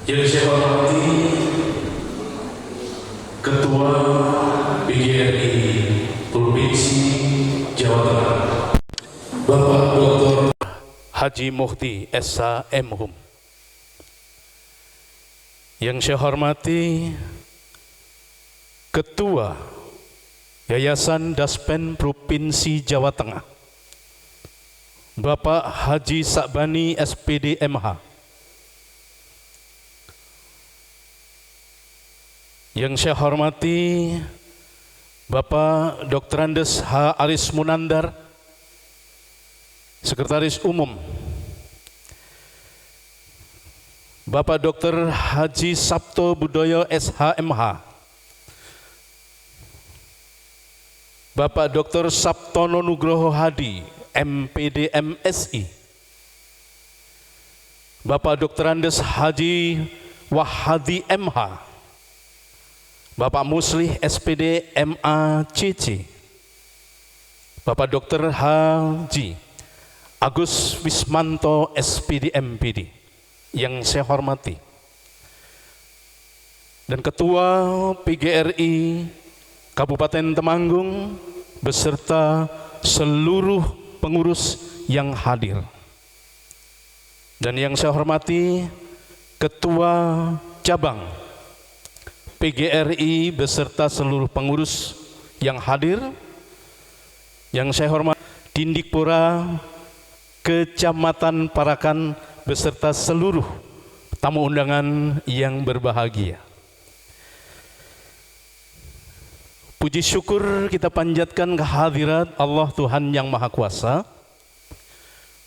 Yang saya hormati Ketua PGRI Provinsi Jawa Tengah, Bapak Dr. Haji Muhti SH.M.Hum. Yang saya hormati Ketua Yayasan Daspen Provinsi Jawa Tengah, Bapak Haji Sakbani SPD MH. Yang saya hormati Bapak Dr. Andes H. Aris Munandar, Sekretaris Umum, Bapak Dr. Haji Sabto Budoyo SH.MH, Bapak Dr. Sabtono Nugroho Hadi MPD MSI, Bapak Dr. Andes Haji Wahadi MH, Bapak Muslih SPD MACC, Bapak Dr. Haji Agus Wismanto SPD MPD. Yang saya hormati, dan Ketua PGRI Kabupaten Temanggung beserta seluruh pengurus yang hadir. Dan yang saya hormati Ketua Cabang PGRI beserta seluruh pengurus yang hadir. Yang saya hormati Dindikpura Kecamatan Parakan beserta seluruh tamu undangan yang berbahagia. Puji syukur kita panjatkan kehadirat Allah Tuhan Yang Maha Kuasa.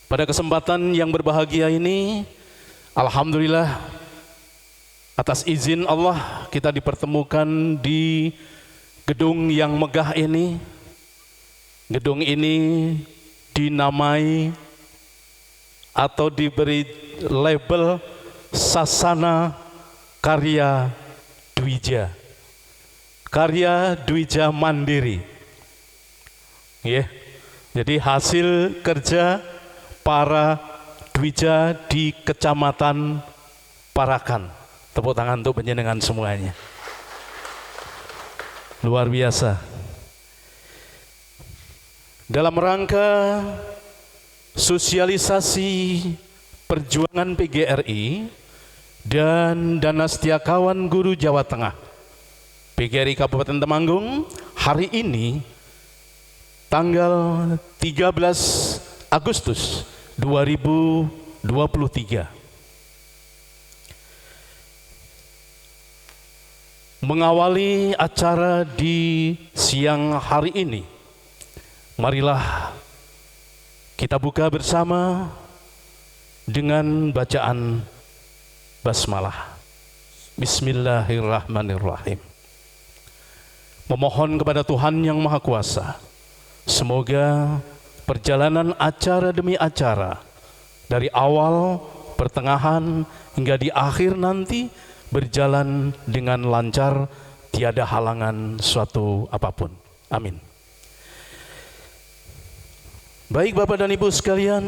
Pada kesempatan yang berbahagia ini, alhamdulillah, atas izin Allah kita dipertemukan di gedung yang megah ini. Gedung ini dinamai atau diberi label Sasana Karya Dwija, Karya Dwija Mandiri. Jadi hasil kerja para Dwija di Kecamatan Parakan. Tepuk tangan untuk penjenengan semuanya. Luar biasa. Dalam rangka sosialisasi perjuangan PGRI dan Dana Setia Kawan Guru Jawa Tengah PGRI Kabupaten Temanggung, hari ini tanggal 13 Agustus 2023 mengawali acara di siang hari ini. Marilah kita buka bersama dengan bacaan basmalah. Bismillahirrahmanirrahim. Memohon kepada Tuhan Yang Maha Kuasa, semoga perjalanan acara demi acara dari awal, pertengahan hingga di akhir nanti berjalan dengan lancar, tiada halangan suatu apapun. Amin. Baik Bapak dan Ibu sekalian,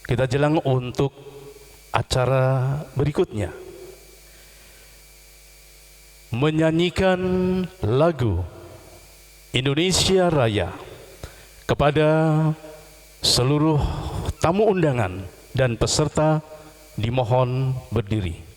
kita jelang untuk acara berikutnya. Menyanyikan lagu Indonesia Raya kepada seluruh tamu undangan dan peserta dimohon berdiri.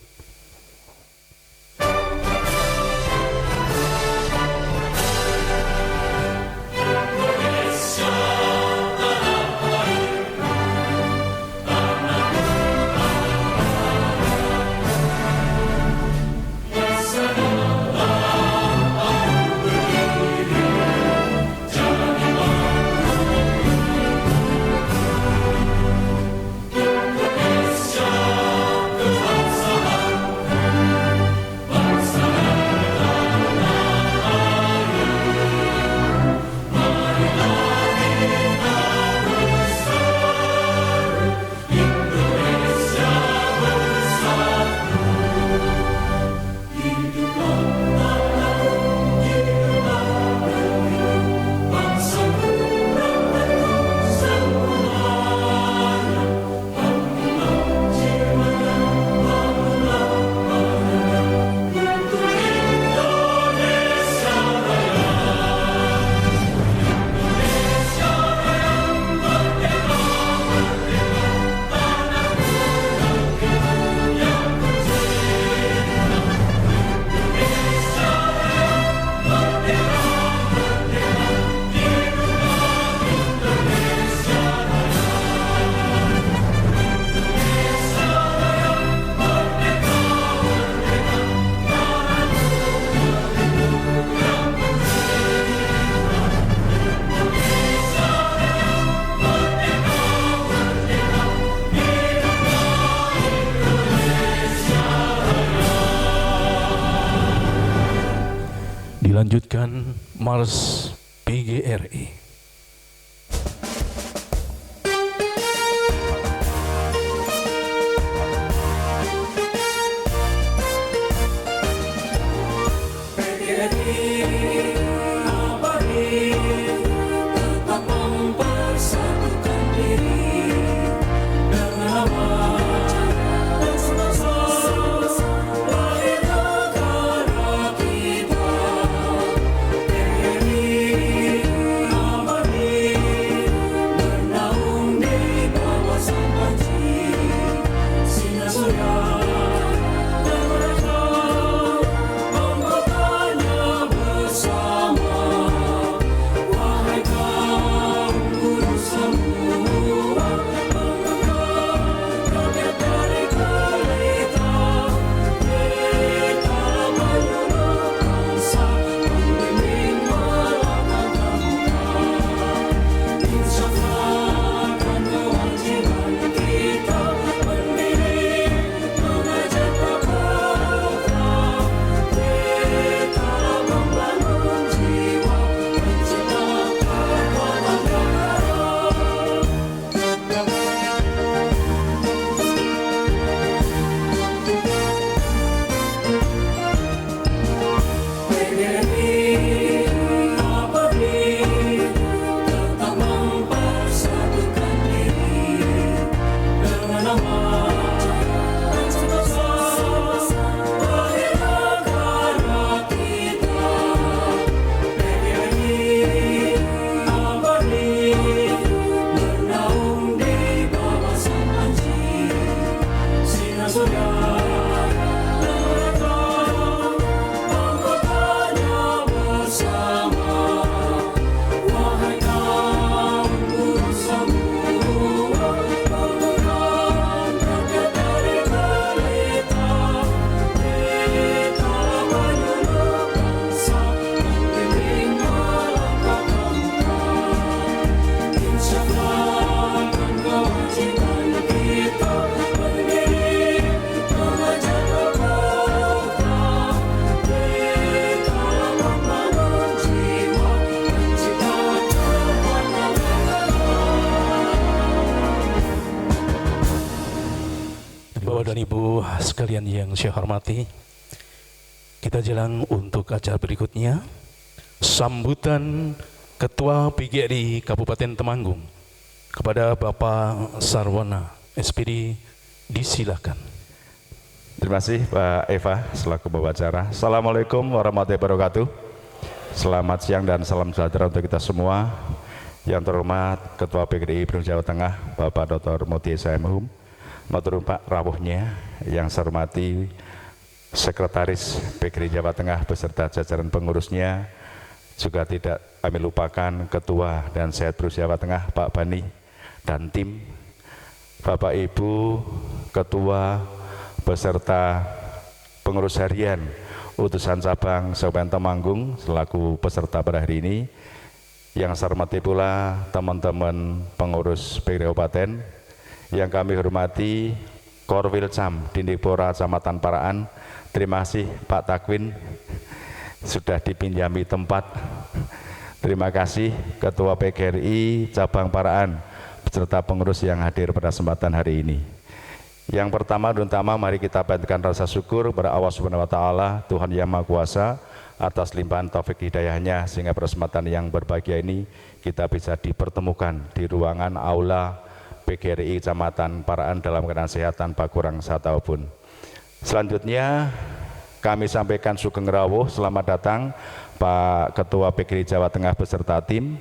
Dilanjutkan Mars PGRI. Bapak dan Ibu sekalian yang saya hormati, kita jalan untuk acara berikutnya, sambutan Ketua PGRI Kabupaten Temanggung kepada Bapak Sarwana SPD, disilakan. Terima kasih Pak Eva selaku Bapak acara. Assalamualaikum warahmatullahi wabarakatuh. Selamat siang dan salam sejahtera untuk kita semua. Yang terhormat Ketua PGRI Provinsi Jawa Tengah Bapak Dr. Muti Saimhum, matur Pak rawuhnya. Yang saya hormati Sekretaris PGRI Jawa Tengah beserta jajaran pengurusnya, juga tidak kami lupakan Ketua dan Sehat Provinsi Jawa Tengah Pak Bani dan tim, Bapak Ibu Ketua beserta pengurus harian utusan cabang Kabupaten Temanggung selaku peserta pada hari ini. Yang saya hormati pula teman-teman pengurus PGRI Kabupaten, yang kami hormati Korwilcam Dindikpora Kecamatan Paraan. Terima kasih Pak Takwin sudah dipinjami tempat. Terima kasih Ketua PGRI Cabang Paraan beserta pengurus yang hadir pada kesempatan hari ini. Yang pertama dan utama, mari kita panjatkan rasa syukur kepada Allah Subhanahu wa Ta'ala, Tuhan Yang Maha Kuasa, atas limpahan taufik hidayahnya sehingga pada kesempatan yang berbahagia ini kita bisa dipertemukan di ruangan aula PGRI Kecamatan Paraan dalam keadaan sehat tanpa kurang satu apapun. Selanjutnya kami sampaikan sugeng rawuh selamat datang Pak Ketua PGRI Jawa Tengah beserta tim,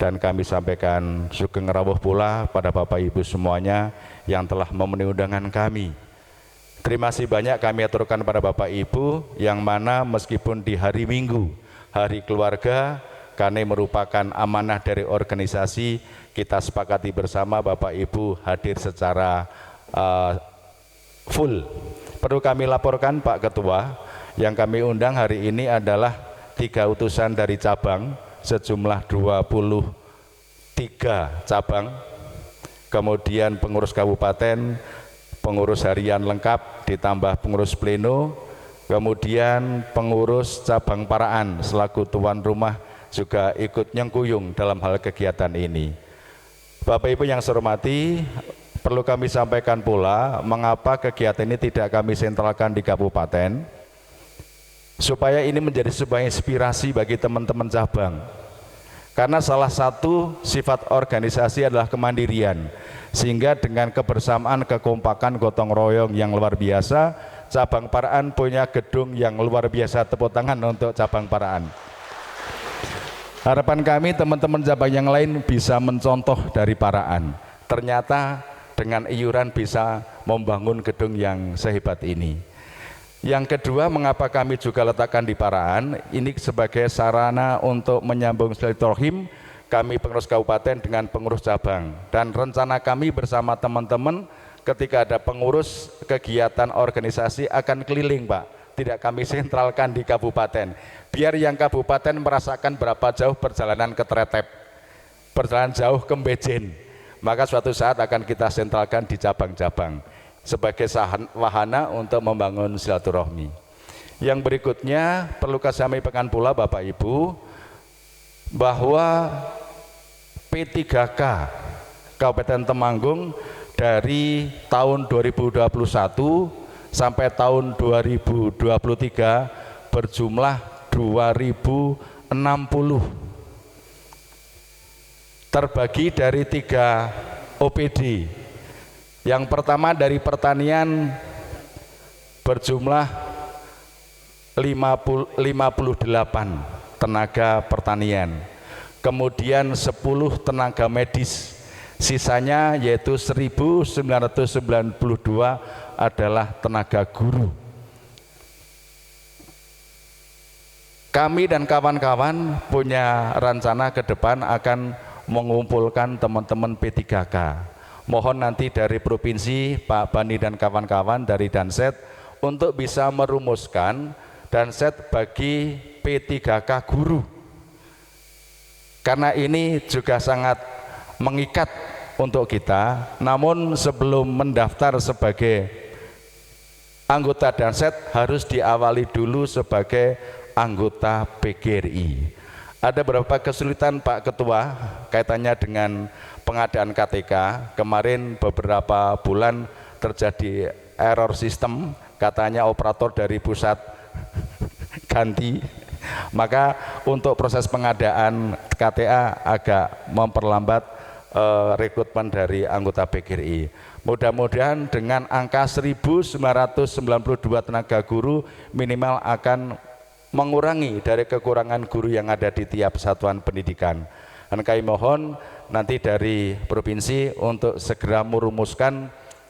dan kami sampaikan sugeng rawuh pula pada Bapak Ibu semuanya yang telah memenuhi undangan kami. Terima kasih banyak kami aturkan pada Bapak Ibu, yang mana meskipun di hari Minggu, hari keluarga, karena merupakan amanah dari organisasi, kita sepakati bersama Bapak Ibu hadir secara full. Perlu kami laporkan Pak Ketua, yang kami undang hari ini adalah 3 utusan dari cabang sejumlah 23 cabang, kemudian pengurus kabupaten, pengurus harian lengkap, ditambah pengurus pleno, kemudian pengurus cabang Paraan selaku tuan rumah juga ikut nyengkuyung dalam hal kegiatan ini. Bapak Ibu yang saya hormati, perlu kami sampaikan pula mengapa kegiatan ini tidak kami sentralkan di kabupaten, supaya ini menjadi sebuah inspirasi bagi teman-teman cabang. Karena salah satu sifat organisasi adalah kemandirian, sehingga dengan kebersamaan, kekompakan, gotong royong yang luar biasa, cabang Paraan punya gedung yang luar biasa. Tepuk tangan untuk cabang Paraan. Harapan kami teman-teman cabang yang lain bisa mencontoh dari Paraan. Ternyata dengan iuran bisa membangun gedung yang sehebat ini. Yang kedua, mengapa kami juga letakkan di Paraan, ini sebagai sarana untuk menyambung silaturahim kami pengurus kabupaten dengan pengurus cabang. Dan rencana kami bersama teman-teman ketika ada pengurus kegiatan organisasi akan keliling, Pak. Tidak kami sentralkan di kabupaten. Biar yang kabupaten merasakan berapa jauh perjalanan ke Tretep, perjalanan jauh ke Mbejen. Maka suatu saat akan kita sentralkan di cabang-cabang sebagai wahana untuk membangun silaturahmi. Yang berikutnya perlu kami sampaikan pula Bapak Ibu bahwa P3K Kabupaten Temanggung dari tahun 2021 sampai tahun 2023 berjumlah 2060, terbagi dari 3 OPD. Yang pertama dari pertanian berjumlah 58 tenaga pertanian, kemudian 10 tenaga medis, sisanya yaitu 1992 adalah tenaga guru. Kami dan kawan-kawan punya rencana ke depan akan mengumpulkan teman-teman P3K. Mohon nanti dari provinsi Pak Bani dan kawan-kawan dari Danset untuk bisa merumuskan Danset bagi P3K guru, karena ini juga sangat mengikat untuk kita. Namun sebelum mendaftar sebagai anggota Danset harus diawali dulu sebagai anggota PGRI. Ada beberapa kesulitan Pak Ketua kaitannya dengan pengadaan KTK. Kemarin beberapa bulan terjadi error sistem, katanya operator dari pusat ganti. Maka untuk proses pengadaan KTA agak memperlambat rekrutmen dari anggota PGRI. Mudah-mudahan dengan angka 1992 tenaga guru minimal akan mengurangi dari kekurangan guru yang ada di tiap satuan pendidikan. Dan kami mohon nanti dari provinsi untuk segera merumuskan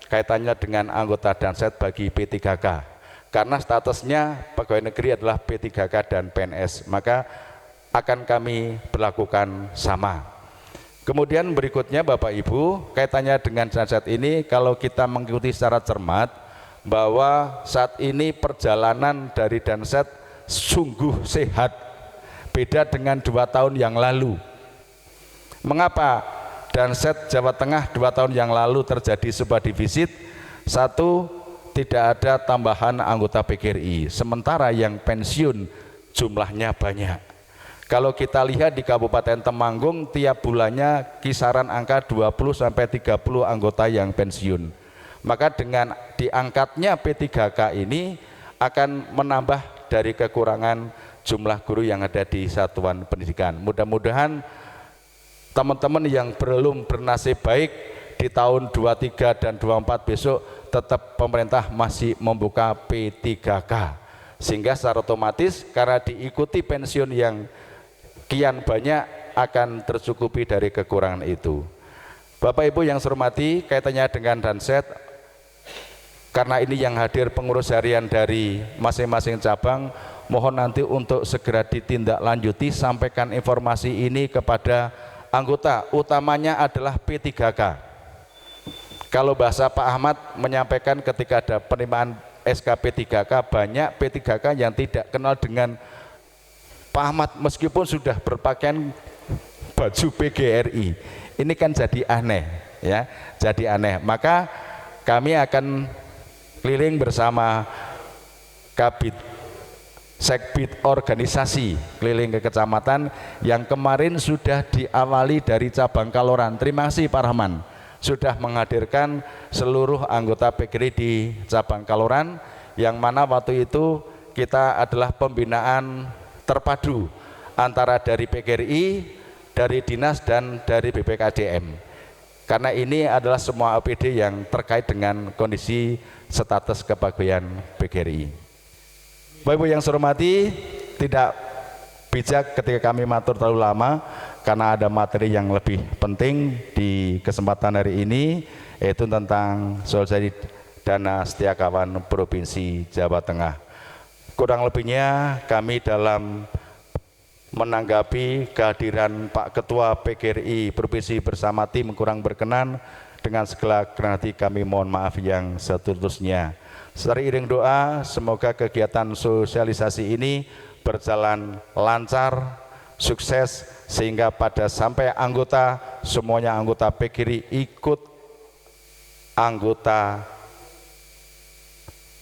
kaitannya dengan anggota Danset bagi P3K, karena statusnya pegawai negeri adalah P3K dan PNS, maka akan kami berlakukan sama. Kemudian berikutnya Bapak Ibu, kaitannya dengan Danset ini, kalau kita mengikuti secara cermat bahwa saat ini perjalanan dari Danset sungguh sehat, beda dengan 2 tahun yang lalu. Mengapa Danset Jawa Tengah 2 tahun yang lalu terjadi sebuah defisit? Satu, tidak ada tambahan anggota PGRI, sementara yang pensiun jumlahnya banyak. Kalau kita lihat di Kabupaten Temanggung tiap bulannya kisaran angka 20-30 anggota yang pensiun. Maka dengan diangkatnya P3K ini akan menambah dari kekurangan jumlah guru yang ada di satuan pendidikan. Mudah-mudahan teman-teman yang belum bernasib baik di tahun 23 dan 24 besok tetap pemerintah masih membuka P3K, sehingga secara otomatis karena diikuti pensiun yang kian banyak akan tercukupi dari kekurangan itu. Bapak Ibu yang saya hormati, kaitannya dengan Danset, karena ini yang hadir pengurus harian dari masing-masing cabang, mohon nanti untuk segera ditindaklanjuti, sampaikan informasi ini kepada anggota, utamanya adalah P3K. Kalau bahasa Pak Ahmad menyampaikan ketika ada penerimaan SK P3K, banyak P3K yang tidak kenal dengan Pak Ahmad meskipun sudah berpakaian baju PGRI. Ini kan jadi aneh, ya, jadi aneh. Maka kami akan keliling bersama Kabid Sekbid organisasi keliling ke kecamatan yang kemarin sudah diawali dari cabang Kaloran. Terima kasih Pak Rahman sudah menghadirkan seluruh anggota PGRI di cabang Kaloran, yang mana waktu itu kita adalah pembinaan terpadu antara dari PGRI, dari Dinas dan dari BPKDM. Karena ini adalah semua OPD yang terkait dengan kondisi status kepegawaian PGRI. Bapak Ibu yang saya hormati, tidak bijak ketika kami matur terlalu lama karena ada materi yang lebih penting di kesempatan hari ini, yaitu tentang sosialisasi dana setia kawan Provinsi Jawa Tengah. Kurang lebihnya kami dalam menanggapi kehadiran Pak Ketua PGRI Provinsi bersama tim kurang berkenan, dengan segala kerendahan hati kami mohon maaf yang setulus-tulusnya. Seiring doa, semoga kegiatan sosialisasi ini berjalan lancar, sukses, sehingga pada sampai anggota, semuanya anggota PGRI ikut anggota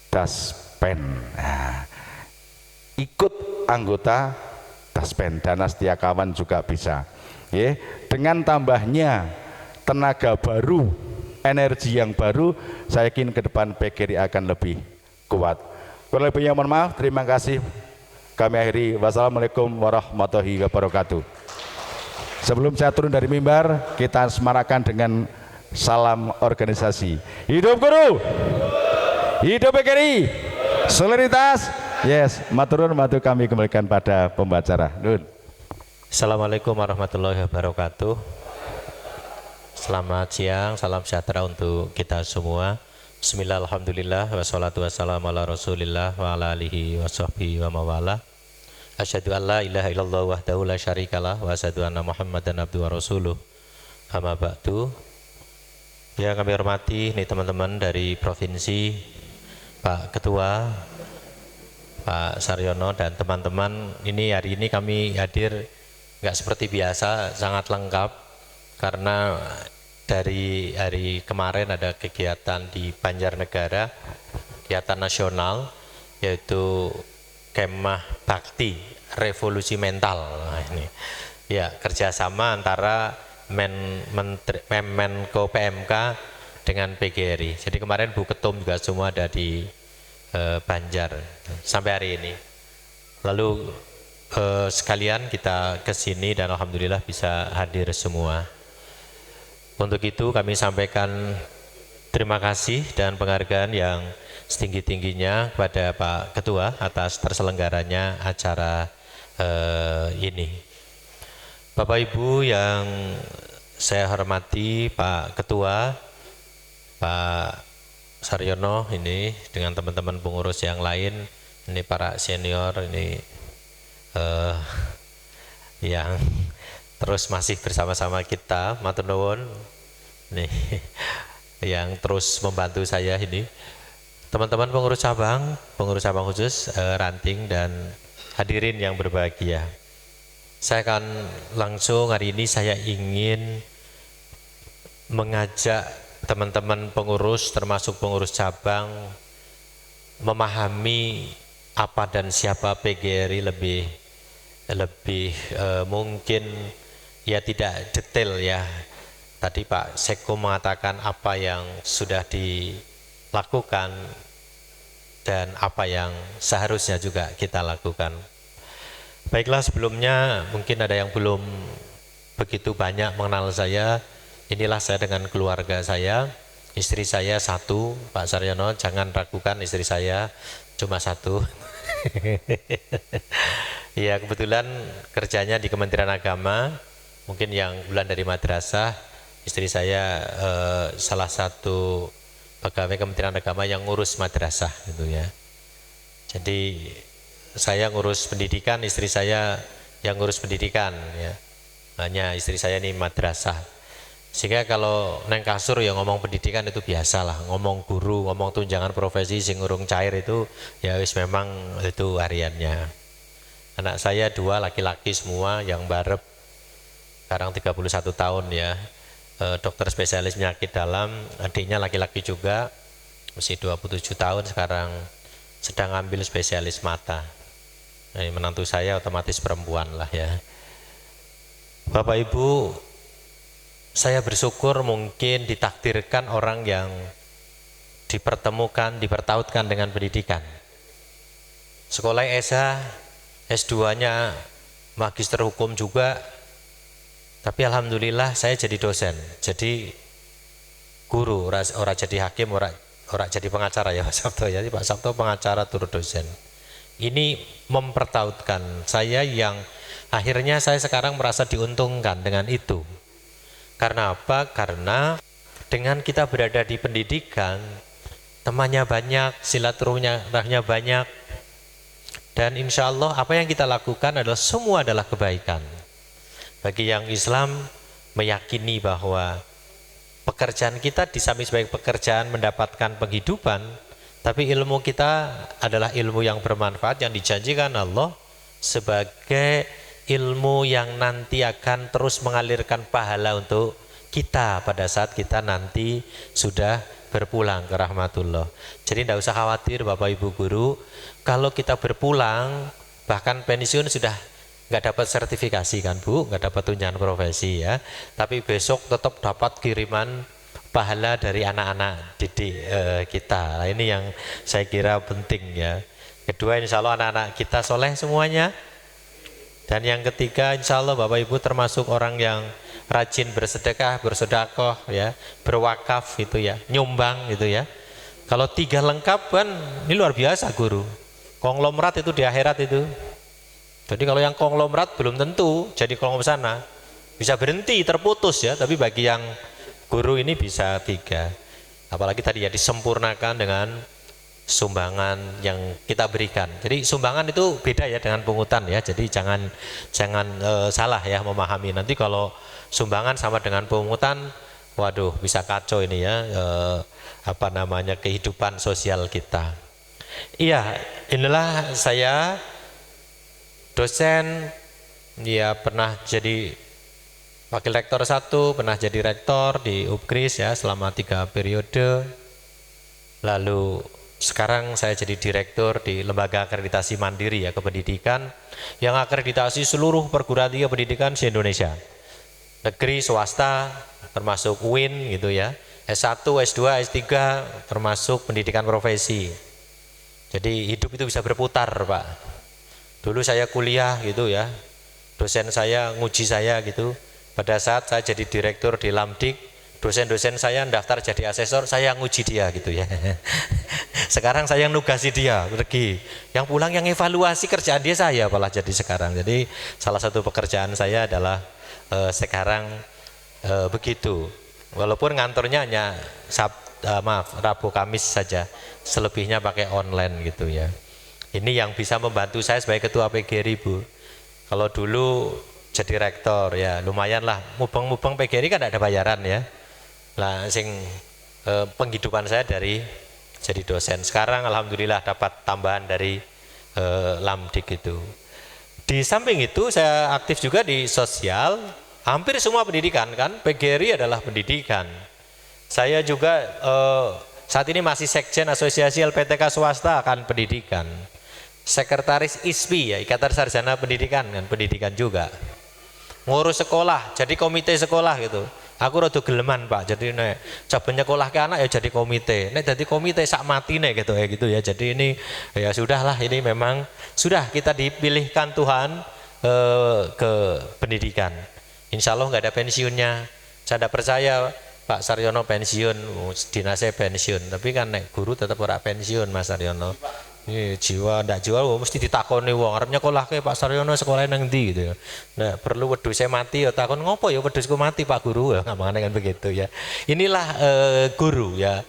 Daspen. Nah, ikut anggota Daspen, dana setia kawan juga bisa. Ya, dengan tambahnya tenaga baru, energi yang baru, saya yakin ke depan PGRI akan lebih kuat. Kurang lebihnya mohon maaf, terima kasih. Kami akhiri, wassalamualaikum warahmatullahi wabarakatuh. Sebelum saya turun dari mimbar, kita semarakan dengan salam organisasi. Hidup guru, hidup PGRI, solidaritas. Yes, maturun matu kami kembalikan pada pembicara. Assalamualaikum warahmatullahi wabarakatuh. Selamat siang, salam sejahtera untuk kita semua. Bismillah, alhamdulillah, wassalatu wassalamu ala rasulillah wa ala alihi wa sahbihi wa mawala. Asyhadu an la ilaha illallah wahdahu la syarikalah wa asyhadu anna muhammadan abduhu wa rasuluh. Amma ba'du. Yang kami hormati nih teman-teman dari Provinsi, Pak Ketua, Pak Saryono dan teman-teman. Ini hari ini kami hadir nggak seperti biasa, sangat lengkap karena dari hari kemarin ada kegiatan di Banjarnegara, kegiatan nasional, yaitu Kemah Bakti Revolusi Mental. Nah, ini ya kerjasama antara Menko PMK dengan PGRI. Jadi kemarin Bu Ketum juga semua ada di Banjar sampai hari ini. Lalu sekalian kita ke sini dan alhamdulillah bisa hadir semua. Untuk itu kami sampaikan terima kasih dan penghargaan yang setinggi-tingginya kepada Pak Ketua atas terselenggaranya acara ini. Bapak Ibu yang saya hormati, Pak Ketua, Pak Saryono ini dengan teman-teman pengurus yang lain, ini para senior ini yang terus masih bersama-sama kita, matur nuwun nih yang terus membantu saya ini, teman-teman pengurus cabang khusus, ranting dan hadirin yang berbahagia. Saya akan langsung hari ini saya ingin mengajak teman-teman pengurus termasuk pengurus cabang memahami apa dan siapa PGRI lebih mungkin ya tidak detail ya. Tadi Pak Seko mengatakan apa yang sudah dilakukan dan apa yang seharusnya juga kita lakukan. Baiklah, sebelumnya mungkin ada yang belum begitu banyak mengenal saya. Inilah saya dengan keluarga saya. Istri saya satu, Pak Saryono, jangan ragukan istri saya cuma satu. Ya, kebetulan kerjanya di Kementerian Agama. Mungkin yang bulan dari madrasah, istri saya salah satu pegawai Kementerian Agama yang ngurus madrasah gitu ya. Jadi saya ngurus pendidikan, istri saya yang ngurus pendidikan ya. Hanya istri saya ini madrasah. Sehingga kalau neng kasur ya ngomong pendidikan itu biasalah, ngomong guru, ngomong tunjangan profesi sing urung cair itu ya wis memang itu hariannya. Anak saya dua laki-laki semua yang barep, sekarang 31 tahun ya, dokter spesialis penyakit dalam, adiknya laki-laki juga, masih 27 tahun sekarang sedang ambil spesialis mata. Menantu saya otomatis perempuan lah ya. Bapak Ibu, saya bersyukur mungkin ditakdirkan orang yang dipertemukan, dipertautkan dengan pendidikan. Sekolah ESA, S2-nya magister hukum juga, tapi alhamdulillah saya jadi dosen, jadi guru, orang jadi hakim, orang jadi pengacara ya Pak Sabto ya. Pak Sabto pengacara turut dosen. Ini mempertautkan saya yang akhirnya saya sekarang merasa diuntungkan dengan itu. Karena apa? Karena dengan kita berada di pendidikan, temannya banyak, silaturahminya banyak, dan insya Allah apa yang kita lakukan adalah semua adalah kebaikan. Bagi yang Islam meyakini bahwa pekerjaan kita di samping sebagai pekerjaan mendapatkan penghidupan, tapi ilmu kita adalah ilmu yang bermanfaat yang dijanjikan Allah sebagai ilmu yang nanti akan terus mengalirkan pahala untuk kita pada saat kita nanti sudah berpulang ke rahmatullah. Jadi tidak usah khawatir Bapak Ibu guru, kalau kita berpulang bahkan pensiun sudah nggak dapat sertifikasi kan Bu, nggak dapat tunjangan profesi ya, tapi besok tetap dapat kiriman pahala dari anak-anak didik kita. Nah, ini yang saya kira penting ya. Kedua, insya Allah anak-anak kita soleh semuanya. Dan yang ketiga, insya Allah Bapak Ibu termasuk orang yang rajin bersedekah, bersedekah ya, berwakaf itu ya, nyumbang gitu ya. Kalau 3 lengkap kan ini luar biasa guru. Konglomerat itu di akhirat itu. Jadi kalau yang konglomerat belum tentu jadi konglomerat sana, bisa berhenti, terputus ya. Tapi bagi yang guru ini bisa 3. Apalagi tadi ya disempurnakan dengan sumbangan yang kita berikan. Jadi sumbangan itu beda ya dengan pungutan ya. Jadi jangan salah ya memahami. Nanti kalau sumbangan sama dengan pungutan, waduh bisa kacau ini ya kehidupan sosial kita. Iya, inilah saya dosen ya, pernah jadi wakil rektor 1, pernah jadi rektor di UPKRIS ya selama 3 periode. Lalu sekarang saya jadi direktur di Lembaga Akreditasi Mandiri ya Kependidikan yang akreditasi seluruh perguruan tinggi pendidikan di Indonesia. Negeri, swasta, termasuk UIN gitu ya. S1, S2, S3 termasuk pendidikan profesi. Jadi hidup itu bisa berputar, Pak. Dulu saya kuliah gitu ya. Dosen saya nguji saya gitu. Pada saat saya jadi direktur di Lamdik, dosen-dosen saya daftar jadi asesor, saya nguji dia gitu ya. Sekarang saya yang nugasi dia pergi, yang pulang yang evaluasi kerjaan dia saya malah jadi sekarang. Jadi salah satu pekerjaan saya adalah sekarang begitu. Walaupun ngantornya hanya Rabu Kamis saja, selebihnya pakai online gitu ya. Ini yang bisa membantu saya sebagai ketua PGRI Bu. Kalau dulu jadi rektor ya lumayan lah, mubeng-mubeng PGRI kan tidak ada bayaran ya. Lah penghidupan saya dari jadi dosen. Sekarang alhamdulillah dapat tambahan dari Lamdik itu. Di samping itu saya aktif juga di sosial, hampir semua pendidikan kan, PGRI adalah pendidikan. Saya juga saat ini masih Sekjen Asosiasi LPTK Swasta kan pendidikan. Sekretaris ISPI ya, Ikatan Sarjana Pendidikan kan pendidikan juga. Ngurus sekolah, jadi komite sekolah gitu. Aku rada geleman Pak, jadi nek cabenya sekolah ke anak ya jadi komite. Nek jadi komite sak mati nek gitu ya. Jadi ini ya sudahlah, ini memang sudah kita dipilihkan Tuhan ke pendidikan. Insya Allah nggak ada pensiunnya. Saya tidak percaya Pak Saryono pensiun, dinasnya pensiun. Tapi kan nek guru tetap ora pensiun Mas Saryono. Ini jiwa ndak jiwa mesti ditakoni wong arep nyekolahke Pak Saryono sekolah nang ndi gitu ya. Nah, perlu wedhuse mati ya takon ngopo ya wedhusku mati Pak Guru ya ngamane kan begitu ya. Inilah guru ya.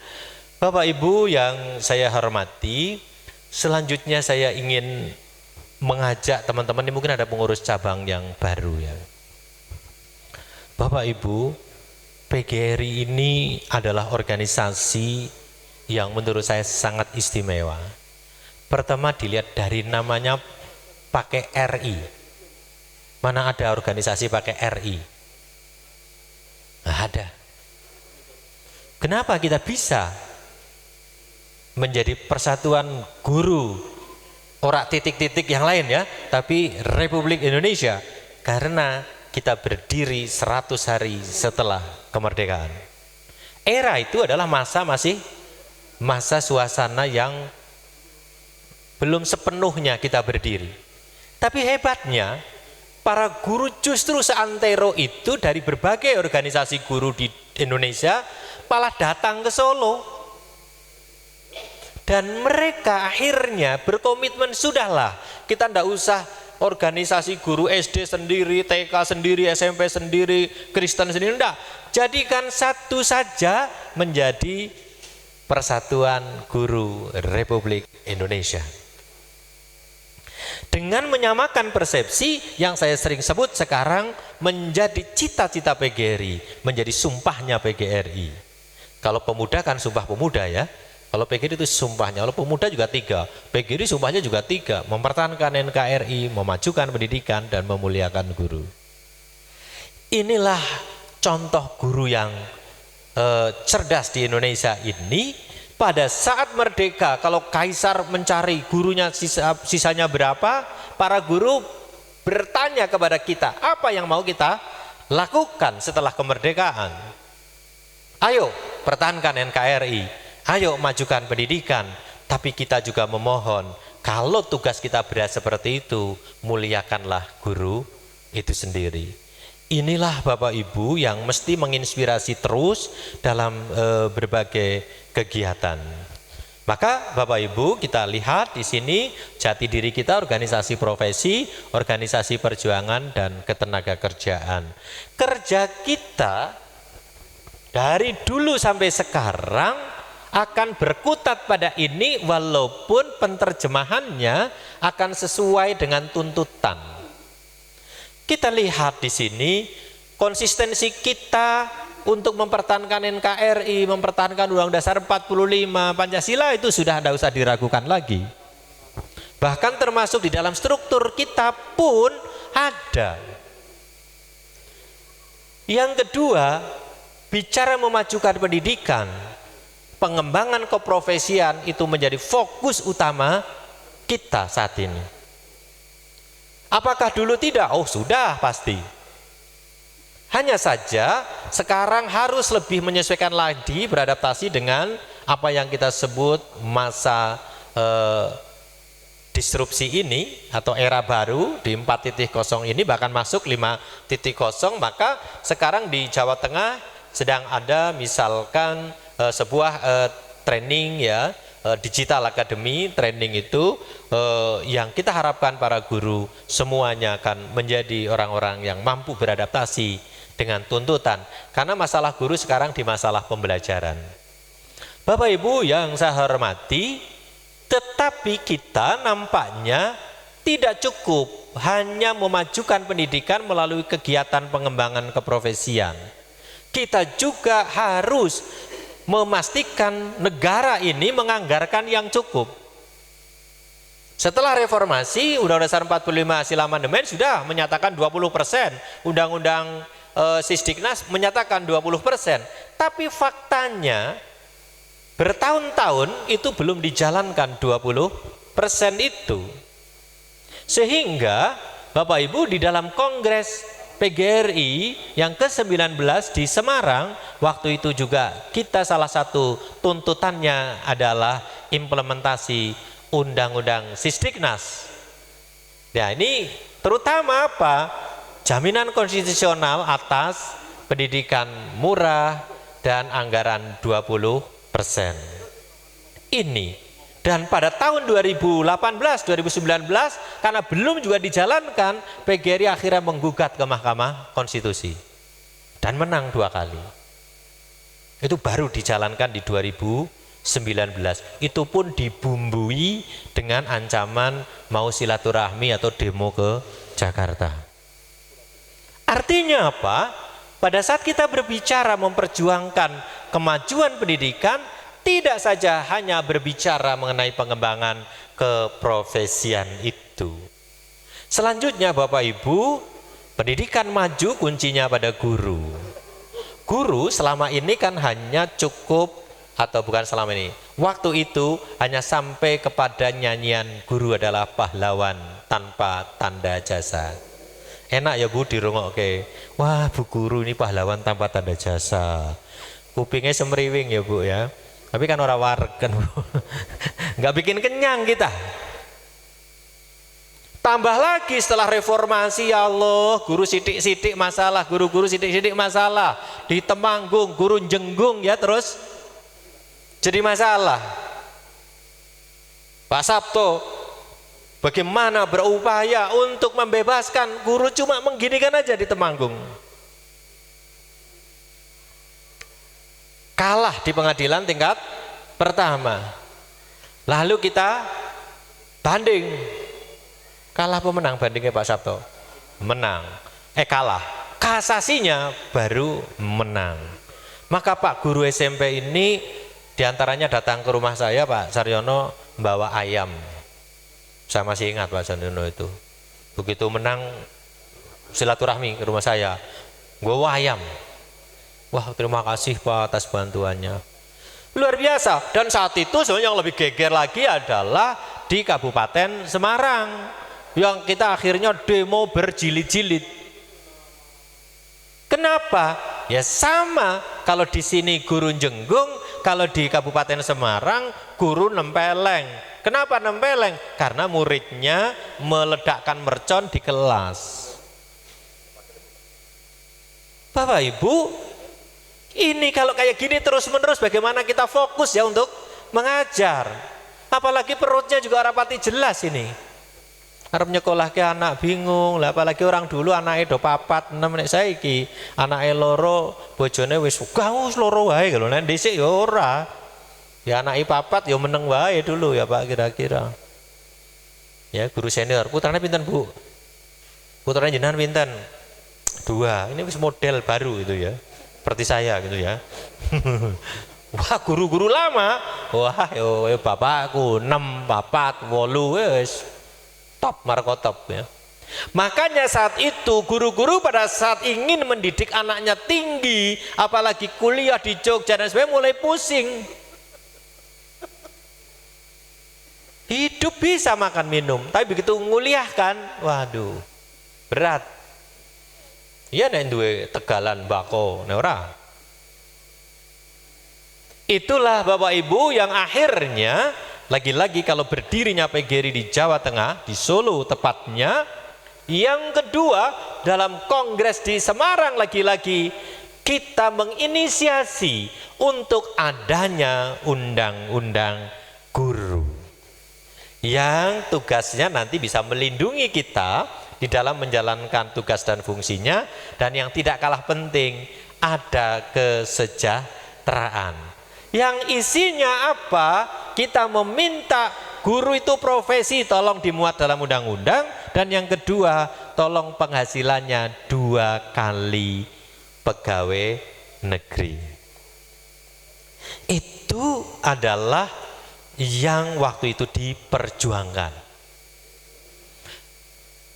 Bapak Ibu yang saya hormati, selanjutnya saya ingin mengajak teman-teman, ini mungkin ada pengurus cabang yang baru ya. Bapak Ibu, PGRI ini adalah organisasi yang menurut saya sangat istimewa. Pertama dilihat dari namanya pakai RI. Mana ada organisasi pakai RI? Nggak ada. Kenapa kita bisa menjadi persatuan guru, ora titik-titik yang lain ya, tapi Republik Indonesia, karena kita berdiri 100 hari setelah kemerdekaan. Era itu adalah masa suasana yang belum sepenuhnya kita berdiri. Tapi hebatnya, para guru justru seantero itu dari berbagai organisasi guru di Indonesia malah datang ke Solo. Dan mereka akhirnya berkomitmen, sudahlah kita ndak usah organisasi guru SD sendiri, TK sendiri, SMP sendiri, Kristen sendiri, enggak. Jadikan satu saja menjadi Persatuan Guru Republik Indonesia. Dengan menyamakan persepsi yang saya sering sebut sekarang menjadi cita-cita PGRI, menjadi sumpahnya PGRI. Kalau pemuda kan sumpah pemuda ya. Kalau PGRI itu sumpahnya, kalau pemuda juga 3. PGRI sumpahnya juga 3, mempertahankan NKRI, memajukan pendidikan, dan memuliakan guru. Inilah contoh guru yang cerdas di Indonesia ini. Pada saat merdeka, kalau kaisar mencari gurunya sisanya berapa, para guru bertanya kepada kita, apa yang mau kita lakukan setelah kemerdekaan? Ayo pertahankan NKRI, ayo majukan pendidikan, tapi kita juga memohon, kalau tugas kita berat seperti itu, muliakanlah guru itu sendiri. Inilah Bapak Ibu yang mesti menginspirasi terus dalam berbagai kegiatan. Maka Bapak Ibu, kita lihat di sini jati diri kita organisasi profesi, organisasi perjuangan, dan ketenaga kerjaan. Kerja kita dari dulu sampai sekarang akan berkutat pada ini, walaupun penerjemahannya akan sesuai dengan tuntutan. Kita lihat di sini konsistensi kita untuk mempertahankan NKRI, mempertahankan Undang-Undang Dasar 45, Pancasila itu sudah tidak usah diragukan lagi. Bahkan termasuk di dalam struktur kita pun ada. Yang kedua, bicara memajukan pendidikan, pengembangan keprofesian itu menjadi fokus utama kita saat ini. Apakah dulu tidak? Oh sudah pasti. Hanya saja sekarang harus lebih menyesuaikan lagi, beradaptasi dengan apa yang kita sebut masa disrupsi ini atau era baru di 4.0 ini, bahkan masuk 5.0. Maka sekarang di Jawa Tengah sedang ada misalkan sebuah training ya, digital academy training itu yang kita harapkan para guru semuanya akan menjadi orang-orang yang mampu beradaptasi dengan tuntutan, karena masalah guru sekarang di masalah pembelajaran. Bapak Ibu yang saya hormati, tetapi kita nampaknya tidak cukup hanya memajukan pendidikan melalui kegiatan pengembangan keprofesian. Kita juga harus memastikan negara ini menganggarkan yang cukup. Setelah reformasi, Undang-Undang Dasar 45 hasil amandemen sudah menyatakan 20%, Undang-Undang Sisdiknas menyatakan 20%, tapi faktanya bertahun-tahun itu belum dijalankan 20% itu. Sehingga Bapak Ibu di dalam Kongres PGRI yang ke-19 di Semarang, waktu itu juga kita salah satu tuntutannya adalah implementasi Undang-Undang Sisdiknas. Ya, ini terutama apa? Jaminan konstitusional atas pendidikan murah dan anggaran 20%. Ini, dan pada tahun 2018-2019 karena belum juga dijalankan, PGRI akhirnya menggugat ke Mahkamah Konstitusi dan menang 2 kali. Itu baru dijalankan di 2019. Itu pun dibumbui dengan ancaman mau silaturahmi atau demo ke Jakarta. Artinya apa? Pada saat kita berbicara memperjuangkan kemajuan pendidikan, tidak saja hanya berbicara mengenai pengembangan keprofesian itu. Selanjutnya Bapak Ibu, pendidikan maju kuncinya pada guru. Guru selama ini kan hanya cukup atau bukan selama ini, waktu itu hanya sampai kepada nyanyian guru adalah pahlawan tanpa tanda jasa. Enak ya Bu dirungokke. Wah Bu guru ini pahlawan tanpa tanda jasa. Kupingnya semriwing ya Bu ya. Tapi kan orang warken Bu. Nggak bikin kenyang kita. Tambah lagi setelah reformasi, ya Allah, guru sidik-sidik masalah, guru-guru sidik-sidik masalah, di Temanggung, guru jenggung ya terus jadi masalah. Pak Sabto bagaimana berupaya untuk membebaskan guru cuma mengginikan aja di Temanggung. Kalah di pengadilan tingkat pertama. Lalu kita banding. Kalah pemenang bandingnya Pak Sabto? Menang. Kalah. Kasasinya baru menang. Maka Pak guru SMP ini diantaranya datang ke rumah saya, Pak Saryono bawa ayam. Saya masih ingat Pak Saryono itu. Begitu menang silaturahmi ke rumah saya, bawa ayam. Wah terima kasih Pak atas bantuannya. Luar biasa. Dan saat itu sebenarnya yang lebih geger lagi adalah di Kabupaten Semarang. Yang kita akhirnya demo berjilid-jilid. Kenapa? Ya sama, kalau di sini guru jenggung, kalau di Kabupaten Semarang guru nempeleng. Kenapa nempeleng? Karena muridnya meledakkan mercon di kelas. Bapak Ibu, ini kalau kayak gini terus-menerus bagaimana kita fokus ya untuk mengajar? Apalagi perutnya juga rapati jelas ini. Arep nyekolahke anak bingung lah, apalagi orang dulu anaknya do 4, 6 nek saiki anake loro bojone wis gaus loro wae lho, nek dhisik ya ora. Ya anake 4 ya meneng wae dulu ya Pak kira-kira. Ya guru senior, putranya pinten Bu? Putranya jenengan pinten? 2. Ini wis model baru itu ya. Seperti saya gitu ya. Wah guru-guru lama. Wah yo bapakku 6, 4, 8 wis top, markotop ya. Makanya saat itu guru-guru pada saat ingin mendidik anaknya tinggi, apalagi kuliah di Jogja dan sebagainya, mulai pusing. Hidup bisa makan minum, tapi begitu nguliahkan, waduh, berat. Iya nek duwe tegalan bako, nek ora. Itulah Bapak Ibu yang akhirnya lagi-lagi kalau berdirinya PGRI di Jawa Tengah, di Solo tepatnya. Yang kedua, dalam kongres di Semarang lagi-lagi kita menginisiasi untuk adanya undang-undang guru yang tugasnya nanti bisa melindungi kita di dalam menjalankan tugas dan fungsinya, dan yang tidak kalah penting ada kesejahteraan. Yang isinya apa? Kita meminta guru itu profesi tolong dimuat dalam undang-undang, dan yang kedua tolong penghasilannya 2 kali pegawai negeri. Itu adalah yang waktu itu diperjuangkan.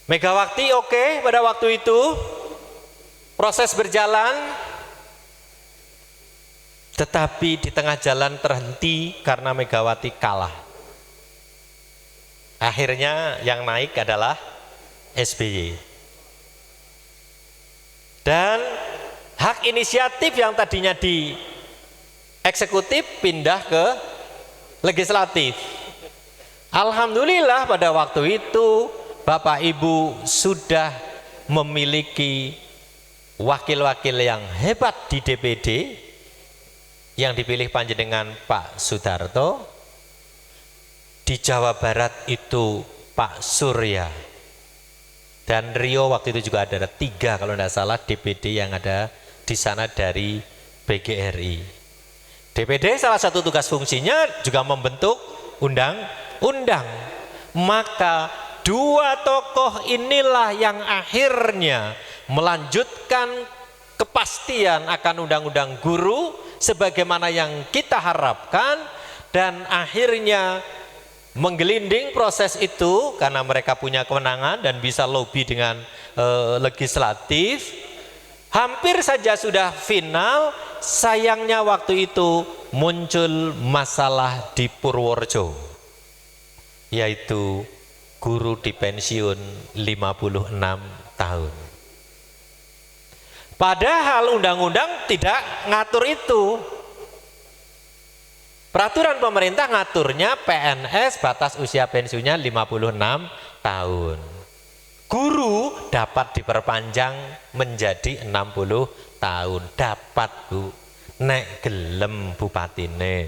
Megawati oke, pada waktu itu proses berjalan. Tetapi di tengah jalan terhenti karena Megawati kalah. Akhirnya yang naik adalah SBY. Dan hak inisiatif yang tadinya di eksekutif pindah ke legislatif. Alhamdulillah pada waktu itu Bapak Ibu sudah memiliki wakil-wakil yang hebat di DPD. Yang dipilih panjenengan Pak Sudarto, di Jawa Barat itu Pak Surya, dan Rio waktu itu juga ada 3 kalau tidak salah DPD yang ada di sana dari PGRI. DPD salah satu tugas fungsinya juga membentuk undang-undang. Maka 2 tokoh inilah yang akhirnya melanjutkan kepastian akan undang-undang guru sebagaimana yang kita harapkan, dan akhirnya menggelinding proses itu karena mereka punya kewenangan dan bisa lobby dengan legislatif. Hampir saja sudah final, sayangnya waktu itu muncul masalah di Purworejo, yaitu guru dipensiun 56 tahun. Padahal undang-undang tidak ngatur itu. Peraturan pemerintah ngaturnya PNS batas usia pensiunnya 56 tahun. Guru dapat diperpanjang menjadi 60 tahun. Dapat, Bu. Nek gelem bupatine.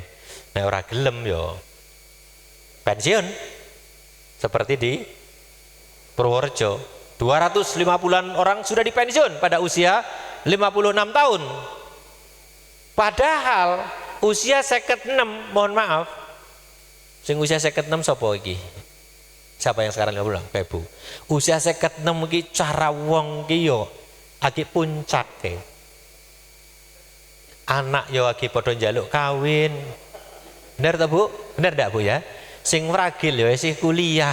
Nek ora gelem yo pensiun. Seperti di Purworejo. 250-an orang sudah dipensiun pada usia 56 tahun. Padahal usia 56, mohon maaf. Sing usia 56 sapa iki? Siapa yang sekarang 50? Pebu. Usia 56 iki cara wong iki yo lagi puncake. Anak yo lagi padha njaluk kawin. Bener ta, Bu? Bener ndak, Bu ya? Sing ragil yo isih kuliah.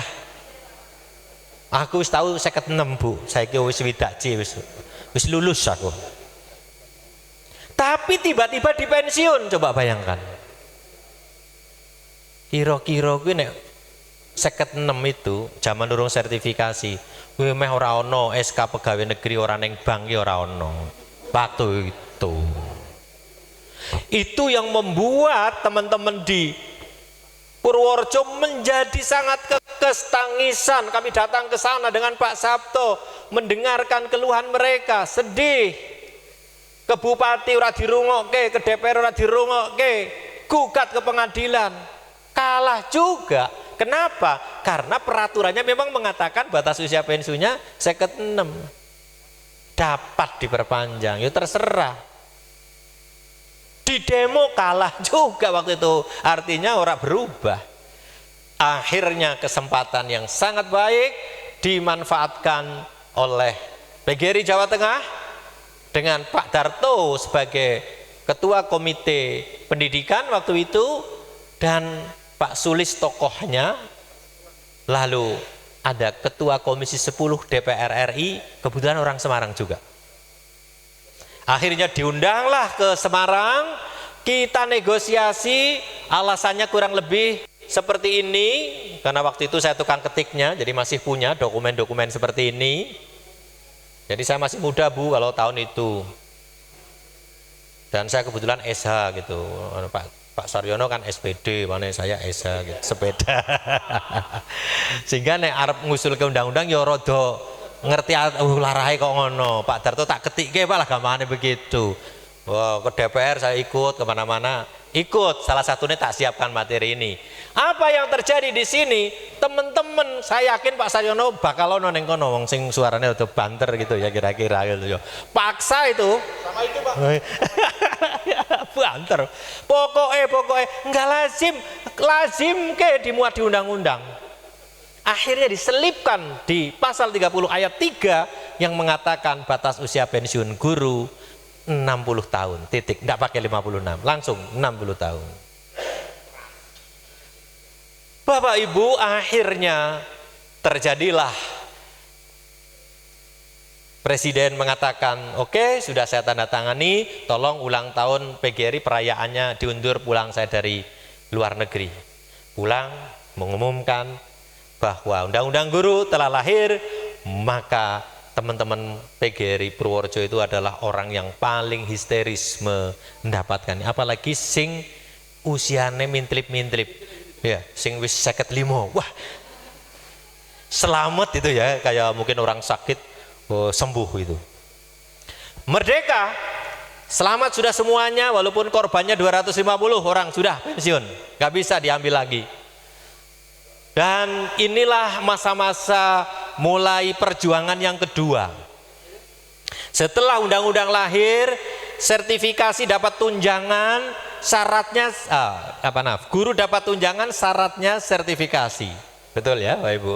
Aku wis tau 56, Bu. Saiki wis widaci wis lulus aku. Tapi tiba-tiba dipensiun, coba bayangkan. Kira-kira kuwi nek 56 itu zaman durung sertifikasi, kuwi meh ora ana SK pegawai negeri ora ning bank ki ora ana. Waktu itu. Itu yang membuat teman-teman di Purworejo menjadi sangat kekes, tangisan. Kami datang ke sana dengan Pak Sabto, mendengarkan keluhan mereka, sedih. Ke Bupati ora dirungokke, ke DPR ora dirungokke, gugat ke pengadilan. Kalah juga. Kenapa? Karena peraturannya memang mengatakan batas usia pensiunnya 56. Dapat diperpanjang, ya terserah. Di demo kalah juga waktu itu, artinya orang berubah. Akhirnya kesempatan yang sangat baik dimanfaatkan oleh PGRI Jawa Tengah dengan Pak Darto sebagai Ketua Komite Pendidikan waktu itu dan Pak Sulis tokohnya, lalu ada Ketua Komisi 10 DPR RI, kebetulan orang Semarang juga. Akhirnya diundanglah ke Semarang, kita negosiasi, alasannya kurang lebih seperti ini, karena waktu itu saya tukang ketiknya, jadi masih punya dokumen-dokumen seperti ini. Jadi saya masih muda, Bu, kalau tahun itu. Dan saya kebetulan SH gitu, Pak Saryono kan SPD, mana saya SH gitu, sepeda. Sehingga nek arep ngusul ke undang-undang ya rada ngerti larahe kok ngono. Pak Darto tak ketikke Pak lah gampangane begitu. Wah, ke DPR saya ikut kemana-mana, ikut. Salah satunya tak siapkan materi ini. Apa yang terjadi di sini, teman-teman, saya yakin Pak Saryono bakal ono ning kono wong sing suaranya udah banter gitu ya kira-kira gitu ya. Paksa itu. Sama itu, Pak. Banter. Pokoknya enggak lazim ke dimuat di undang-undang. Akhirnya diselipkan di pasal 30 ayat 3 yang mengatakan batas usia pensiun guru 60 tahun, titik, enggak pakai 56, langsung 60 tahun. Bapak Ibu, akhirnya terjadilah Presiden mengatakan, oke, sudah saya tanda tangani, tolong ulang tahun PGRI perayaannya diundur, pulang saya dari luar negeri. Pulang mengumumkan bahwa undang-undang guru telah lahir, maka teman-teman PGRI Purworejo itu adalah orang yang paling histeris mendapatkan, apalagi sing usiane mintlip-mintlip, ya, sing wis 55, wah, selamat itu ya, kayak mungkin orang sakit sembuh itu. Merdeka, selamat sudah semuanya, walaupun korbannya 250 orang sudah pensiun, nggak bisa diambil lagi. Dan inilah masa-masa mulai perjuangan yang kedua. Setelah undang-undang lahir, sertifikasi dapat tunjangan, syaratnya guru dapat tunjangan, syaratnya sertifikasi. Betul ya, Bapak Ibu?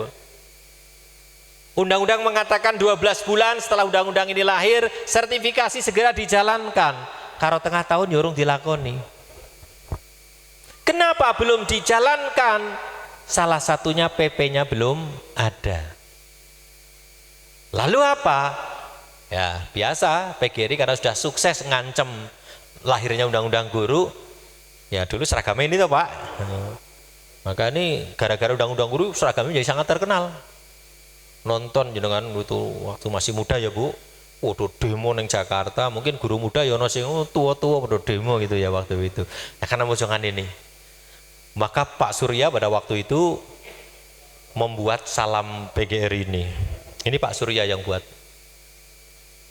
Undang-undang mengatakan 12 bulan setelah undang-undang ini lahir, sertifikasi segera dijalankan. Karo tengah tahun nyurung dilakoni. Kenapa belum dijalankan? Salah satunya PP-nya belum ada. Lalu apa? Ya biasa PGRI karena sudah sukses ngancem lahirnya undang-undang guru, ya dulu seragamnya ini tuh Pak. Maka ini gara-gara undang-undang guru seragamnya jadi sangat terkenal. Nonton jenengan itu waktu masih muda ya Bu, waduh demo neng Jakarta, mungkin guru muda ya ono sing tua-tua pada demo gitu ya waktu itu. Ya karena mojongan ini. Maka Pak Surya pada waktu itu membuat salam PGRI ini. Ini Pak Surya yang buat.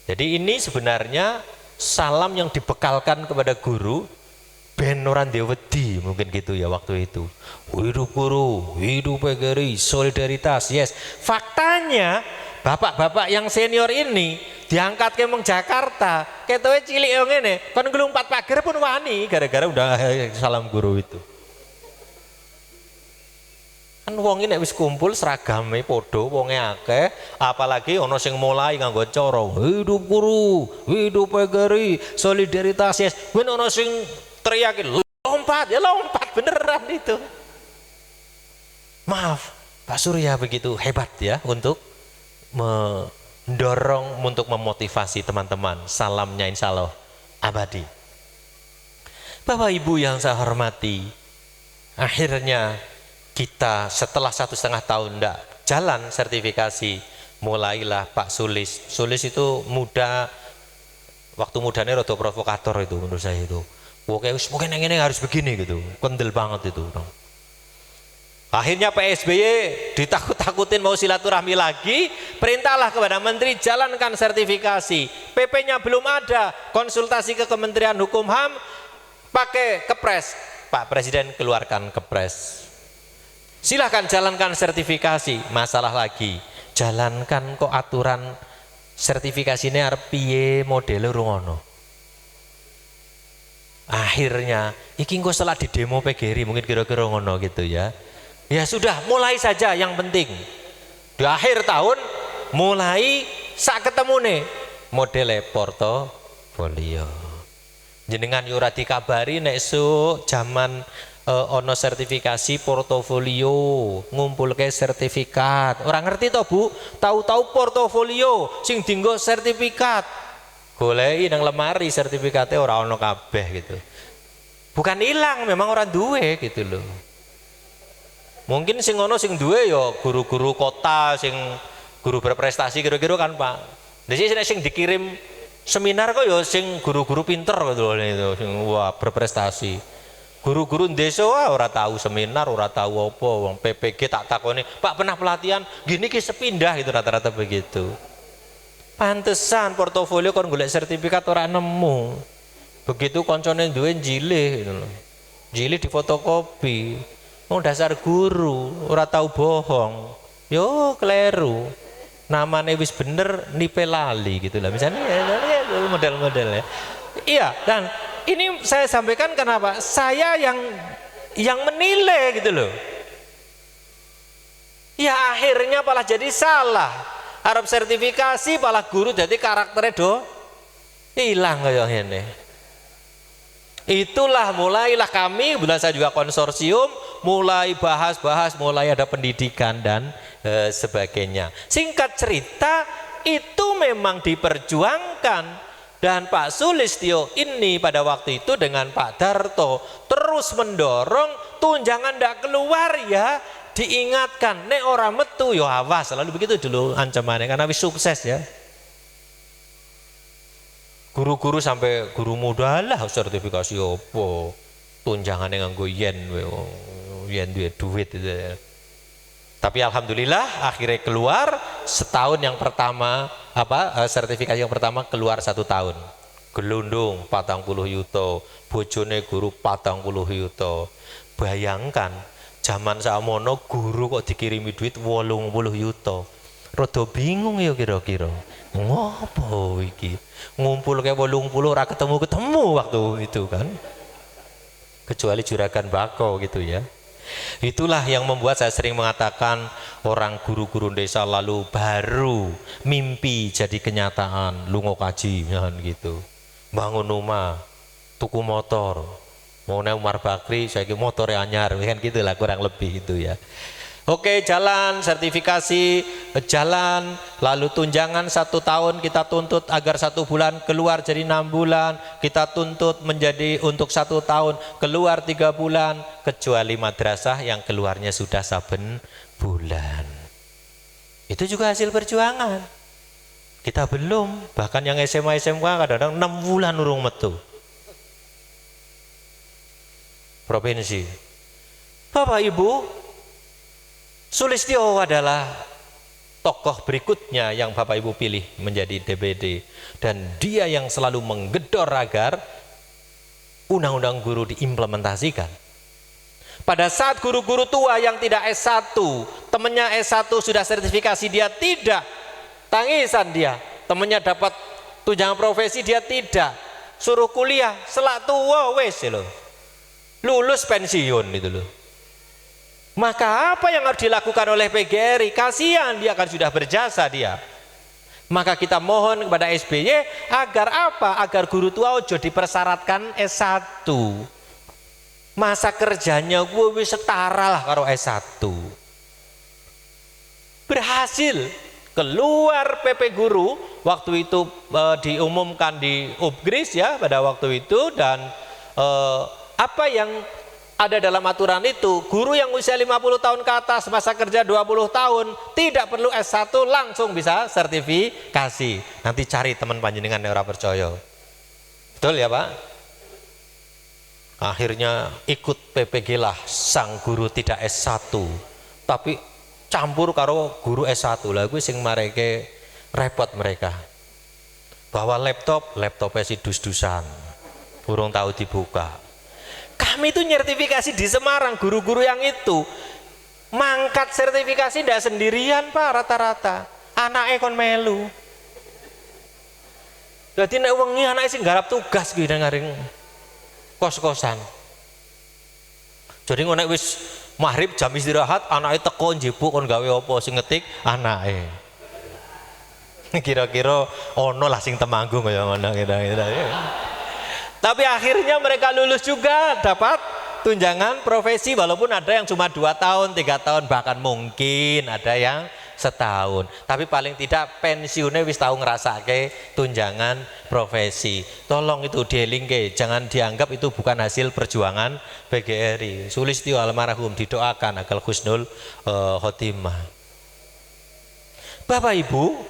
Jadi ini sebenarnya salam yang dibekalkan kepada guru ben ora wedi mungkin gitu ya waktu itu. Hidup guru, hidup PGRI, solidaritas. Yes. Faktanya bapak-bapak yang senior ini diangkat ke meng Jakarta, ketoke cilik yo ngene, kon nglumpat pager pun wani gara-gara udah salam guru itu. Kan wong nek wis kumpul seragame padha wonge akeh, apalagi ana sing mulai nganggo cara hidup guru, hidup PGRI, solidaritas. Yes. Ben ana sing teriakin lompat, ya lompat beneran itu. Maaf, Pak Surya begitu hebat ya untuk mendorong, untuk memotivasi teman-teman. Salamnya insya Allah abadi. Bapak Ibu yang saya hormati, akhirnya kita setelah 1,5 tahun tidak jalan sertifikasi, mulailah Pak Sulis. Sulis itu muda, waktu mudanya rada provokator itu menurut saya itu. Oke, mungkin yang ini harus begini gitu, kendel banget itu. Akhirnya Pak SBY ditakut-takutin mau silaturahmi lagi, perintahlah kepada Menteri jalankan sertifikasi. PP-nya belum ada, konsultasi ke Kementerian Hukum HAM, pakai kepres. Pak Presiden keluarkan kepres. Silahkan jalankan sertifikasi. Masalah lagi, jalankan kok aturan sertifikasi ini arep piye modele rungono. Akhirnya iki engko setelah di demo PGRI mungkin kira-kira ngono gitu ya. Ya sudah, mulai saja yang penting. Di akhir tahun mulai sak ketemu nih modele portofolio. Jenengan yo ora dikabari nek esuk jaman ono sertifikasi portofolio, ngumpulke sertifikat. Orang ngerti toh Bu, tahu-tahu portofolio sing dienggo sertifikat. Goleki nang lemari sertifikatnya ora ono kabeh gitu. Bukan hilang, memang orang duwe gitu loh. Mungkin sing ono sing duwe ya guru-guru kota sing guru berprestasi kira-kira kan Pak. Dadi sing dikirim seminar kok ya sing guru-guru pinter gitu loh itu, sing wah berprestasi. Guru-guru desa ora tahu seminar, ora tahu apa, wong PPG tak takoni, "Pak pernah pelatihan?" Gini ki sepindah itu rata-rata begitu. Pantesan portofolio kon golek sertifikat ora nemu. Begitu koncone duwe jilih gitu loh. Jilih difotokopi. Oh dasar guru, ora tahu bohong. Yo kleru. Namanya wis bener nipe lali gitu lah. Misalnya ya, model-model ya. Iya, dan ini saya sampaikan kenapa? Saya yang menilai gitu loh. Ya akhirnya malah jadi salah. Arab sertifikasi malah guru jadi karakternya hilang kayak ini. Itulah mulailah kami, bulan saya juga konsorsium, mulai bahas-bahas, mulai ada pendidikan dan sebagainya. Singkat cerita, itu memang diperjuangkan, dan Pak Sulistyo ini pada waktu itu dengan Pak Darto terus mendorong tunjangan ndak keluar ya, diingatkan nek orang metu yo awas, selalu begitu dulu ancamannya karena wis sukses ya. Guru-guru sampai guru muda lah sertifikasi opo tunjangan yang nganggo yen duit itu ya. Tapi alhamdulillah akhirnya keluar setahun yang pertama sertifikasi yang pertama keluar 1 tahun. Gelundung 40 yuto, bojone guru 40 yuto. Bayangkan zaman samono guru kok dikirimi duit 80 yuto. Rada bingung ya kira-kira. Ngopo iki? Ngumpul kayak 80 ora ketemu waktu itu kan. Kecuali juragan bako gitu ya. Itulah yang membuat saya sering mengatakan orang guru-guru desa lalu baru mimpi jadi kenyataan, lungo kaji gitu. Bangun rumah, tuku motor. Mau Umar Bakri saya motornya anyar kan gitulah kurang lebih itu ya. Oke, jalan sertifikasi jalan, lalu tunjangan 1 tahun kita tuntut agar 1 bulan keluar jadi 6 bulan, kita tuntut menjadi untuk 1 tahun keluar 3 bulan, kecuali madrasah yang keluarnya sudah saben bulan. Itu juga hasil perjuangan. Kita belum, bahkan yang SMA SMK kadang-kadang 6 bulan urung metu. Provinsi. Bapak Ibu, Sulistyo adalah tokoh berikutnya yang Bapak Ibu pilih menjadi DPD, dan dia yang selalu menggedor agar undang-undang guru diimplementasikan. Pada saat guru-guru tua yang tidak S1, temannya S1 sudah sertifikasi, dia tidak, tangisan dia. Temannya dapat tunjangan profesi, dia tidak. Suruh kuliah, selak tua wes loh. Lulus pensiun itu loh. Maka apa yang harus dilakukan oleh PGRI? Kasihan, dia kan sudah berjasa dia. Maka kita mohon kepada SBY agar apa? Agar guru tua ojo dipersyaratkan S1. Masa kerjanya gue setara lah karo S1. Berhasil keluar PP Guru waktu itu diumumkan di Upgris ya pada waktu itu, dan apa yang ada dalam aturan itu, guru yang usia 50 tahun ke atas, masa kerja 20 tahun, tidak perlu S1, langsung bisa sertifikasi. Nanti cari teman panjenengan yang ora percaya. Betul ya Pak? Akhirnya ikut PPG lah sang guru tidak S1, tapi campur karo guru S1 lah, gue sing mareke repot mereka. Bawa laptopnya si dus-dusan, urung tahu dibuka. Kami itu nyertifikasi di Semarang, guru-guru yang itu mangkat sertifikasi tidak sendirian Pak, rata-rata anaknya kon melu. Jadi nek wengi anaknya sing garap tugas gitu ngaring kos-kosan. Jadi ngono wis maghrib jam istirahat, anaknya teko njebuk kon gawe apa sing ngetik anaknya. Kira-kira ono lah sing temanggung kaya ngono kira-kira. Tapi akhirnya mereka lulus juga, dapat tunjangan profesi, walaupun ada yang cuma 2 tahun, 3 tahun, bahkan mungkin ada yang setahun. Tapi paling tidak pensiunnya wis tahu ngerasake tunjangan profesi. Tolong itu dielingke, jangan dianggap itu bukan hasil perjuangan PGRI. Sulistyo almarhum didoakan agar husnul khotimah. Bapak Ibu,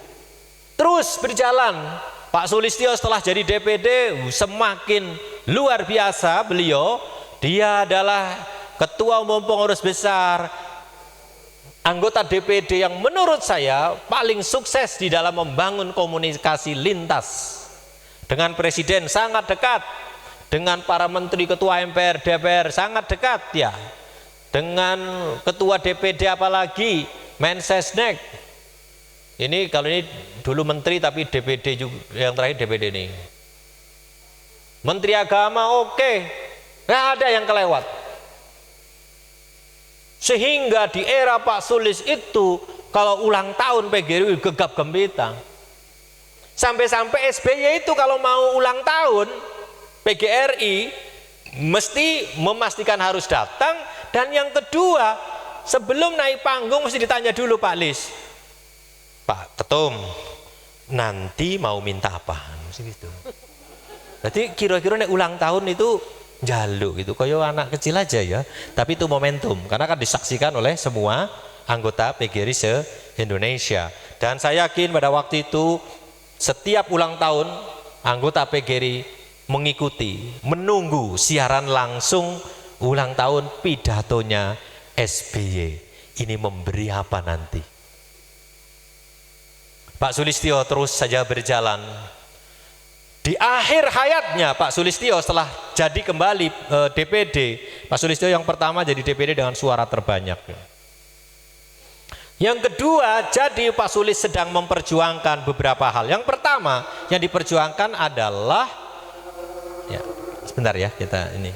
terus berjalan. Pak Sulistyo setelah jadi DPD semakin luar biasa beliau. Dia adalah ketua umum pengurus besar, anggota DPD yang menurut saya paling sukses di dalam membangun komunikasi lintas. Dengan presiden sangat dekat, dengan para menteri, ketua MPR, DPR sangat dekat ya. Dengan ketua DPD apalagi, Mensesnek. Ini kalau ini dulu menteri tapi DPD juga, yang terakhir DPD ini. Menteri Agama oke, nggak ada yang kelewat. Sehingga di era Pak Sulis itu kalau ulang tahun PGRI gegap gempita. Sampai-sampai SBY itu kalau mau ulang tahun PGRI mesti memastikan harus datang, dan yang kedua sebelum naik panggung mesti ditanya dulu Pak Lis. Pak Ketum, nanti mau minta apa? Gitu. Berarti kira-kira nek ulang tahun itu jaluk gitu, kayak anak kecil aja ya. Tapi itu momentum, karena kan disaksikan oleh semua anggota PGRI se-Indonesia. Dan saya yakin pada waktu itu setiap ulang tahun anggota PGRI mengikuti, menunggu siaran langsung ulang tahun pidatonya SBY. Ini memberi apa nanti? Pak Sulistyo terus saja berjalan. Di akhir hayatnya Pak Sulistyo setelah jadi kembali DPD, Pak Sulistyo yang pertama jadi DPD dengan suara terbanyak. Yang kedua, jadi Pak Sulis sedang memperjuangkan beberapa hal. Yang pertama yang diperjuangkan adalah, ya sebentar ya kita ini.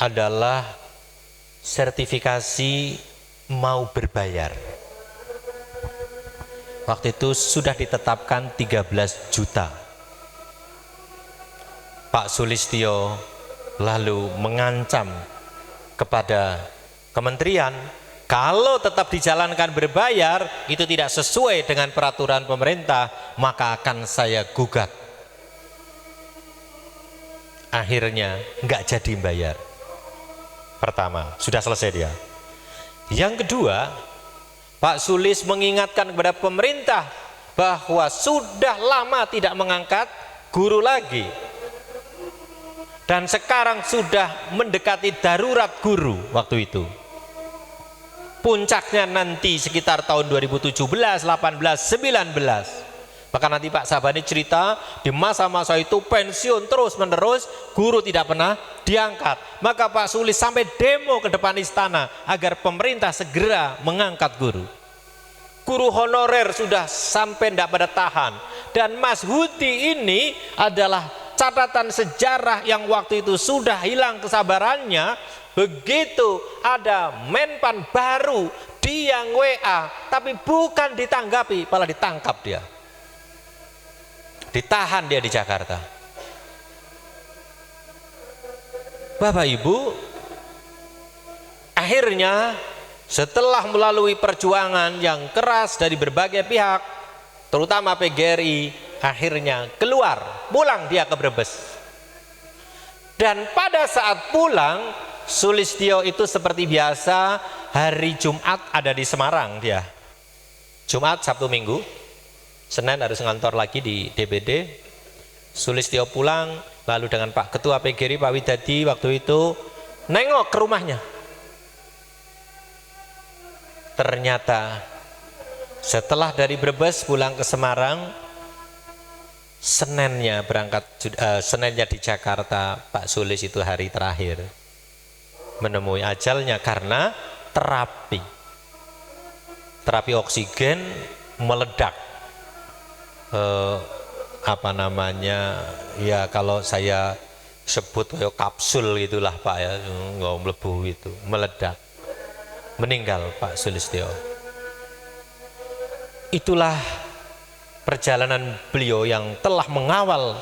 Adalah sertifikasi mau berbayar. Waktu itu sudah ditetapkan 13 juta. Pak Sulistyo lalu mengancam kepada kementerian, kalau tetap dijalankan berbayar itu tidak sesuai dengan peraturan pemerintah, maka akan saya gugat. Akhirnya nggak jadi bayar. Pertama, sudah selesai dia. Yang kedua, Pak Sulis mengingatkan kepada pemerintah bahwa sudah lama tidak mengangkat guru lagi. Dan sekarang sudah mendekati darurat guru waktu itu. Puncaknya nanti sekitar tahun 2017, 18, 19. Bahkan nanti Pak Sabani cerita di masa-masa itu pensiun terus menerus, guru tidak pernah diangkat. Maka Pak Sulis sampai demo ke depan istana agar pemerintah segera mengangkat guru. Guru honorer sudah sampai tidak pada tahan. Dan Mas Huti ini adalah catatan sejarah yang waktu itu sudah hilang kesabarannya. Begitu ada Menpan baru, dia WA, tapi bukan ditanggapi, malah ditangkap dia. Ditahan dia di Jakarta. Bapak Ibu, akhirnya setelah melalui perjuangan yang keras dari berbagai pihak, terutama PGRI, akhirnya pulang dia ke Brebes. Dan pada saat pulang, Sulistyo itu seperti biasa hari Jumat ada di Semarang dia. Jumat, Sabtu, Minggu. Senin harus ngantor lagi di DPD. Sulistyo pulang, lalu dengan Pak Ketua PGRI Pak Widadi waktu itu nengok ke rumahnya. Ternyata setelah dari Brebes pulang ke Semarang, Seninnya di Jakarta, Pak Sulis itu hari terakhir menemui ajalnya karena terapi oksigen meledak. Ya kalau saya sebut kapsul itulah Pak ya, nggak melebu itu, meledak, meninggal Pak Sulistyo. Itulah perjalanan beliau yang telah mengawal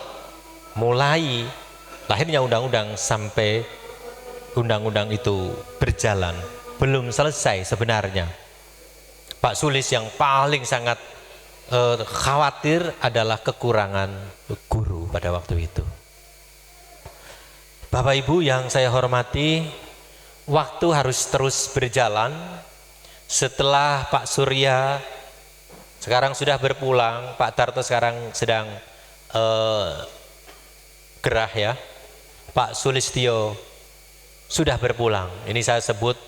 mulai lahirnya undang-undang sampai undang-undang itu berjalan. Belum selesai sebenarnya. Pak Sulis yang paling sangat khawatir adalah kekurangan guru pada waktu itu. Bapak Ibu yang saya hormati, waktu harus terus berjalan. Setelah Pak Surya sekarang sudah berpulang, Pak Tarto sekarang sedang gerah ya, Pak Sulistyo sudah berpulang. Ini saya sebut,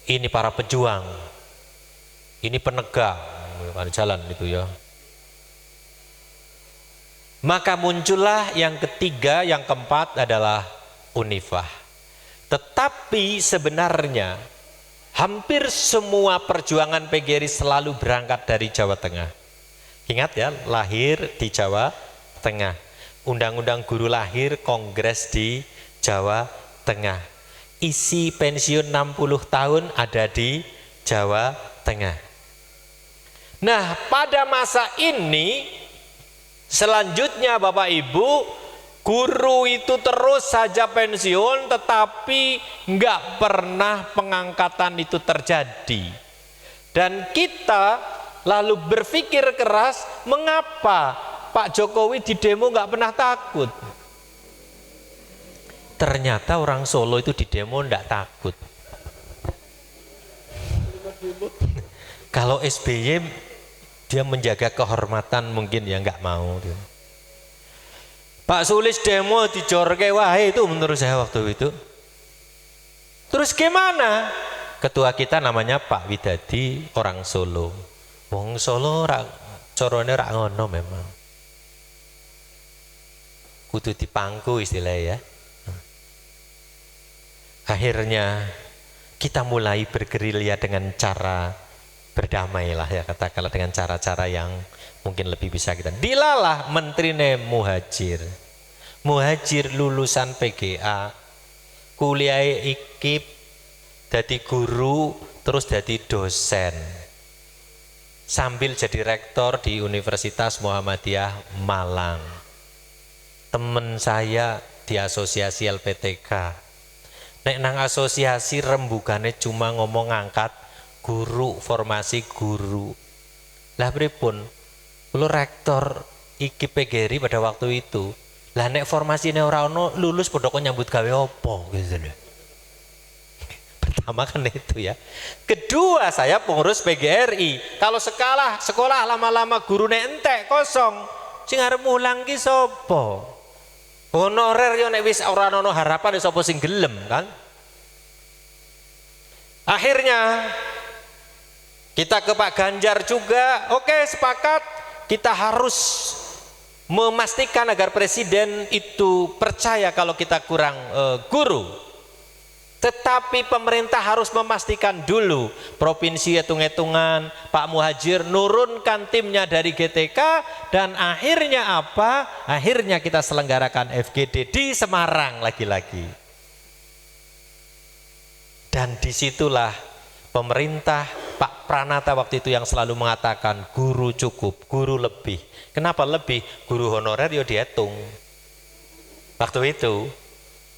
ini para pejuang, ini penegak jalan itu ya. Maka muncullah yang ketiga, yang keempat adalah Unifah. Tetapi sebenarnya hampir semua perjuangan PGRI selalu berangkat dari Jawa Tengah. Ingat ya, lahir di Jawa Tengah. Undang-undang guru lahir, kongres di Jawa Tengah. Isi pensiun 60 tahun ada di Jawa Tengah. Nah, pada masa ini selanjutnya Bapak Ibu, guru itu terus saja pensiun, tetapi nggak pernah pengangkatan itu terjadi. Dan kita lalu berpikir keras, mengapa Pak Jokowi di demo nggak pernah takut? Ternyata orang Solo itu di demo nggak takut. Kalau SBY dia menjaga kehormatan mungkin ya nggak mau. Pak Sulis demo dijorke, wah itu menurut saya waktu itu. Terus gimana? Ketua kita namanya Pak Widadi, orang Solo. Wong Solo corone rak ngono memang. Kudu dipangku istilahnya ya. Akhirnya kita mulai bergerilya dengan cara berdamai lah ya, katakanlah dengan cara-cara yang mungkin lebih bisa kita. Dilalah menterine Muhajir lulusan PGA, kuliah ikip, jadi guru, terus jadi dosen. sambil jadi rektor di Universitas Muhammadiyah Malang. Temen saya di asosiasi LPTK. Nek nang asosiasi rembugane cuma ngomong ngangkat guru, formasi guru. Lah pripun? Lu rektor iki PGRI pada waktu itu. Lah nek formasine ora ono lulus padha kok nyambut gawe opo gitu lho. Pertama kan itu ya. Kedua, saya pengurus PGRI. Kalau sekolah lama-lama gurune entek kosong, sing arep mulang ki sapa? Honorer yo nek wis ora ono harapan ya sapa sing gelem kan? Akhirnya kita ke Pak Ganjar juga, oke sepakat kita harus memastikan agar presiden itu percaya kalau kita kurang guru. Tetapi pemerintah harus memastikan dulu, provinsi hitung-hitungan, Pak Muhajir nurunkan timnya dari GTK, dan akhirnya apa? Akhirnya kita selenggarakan FGD di Semarang lagi-lagi. Dan disitulah pemerintah Pak Pranata waktu itu yang selalu mengatakan guru cukup, guru lebih. Kenapa lebih? Guru honorer ya dihitung. Waktu itu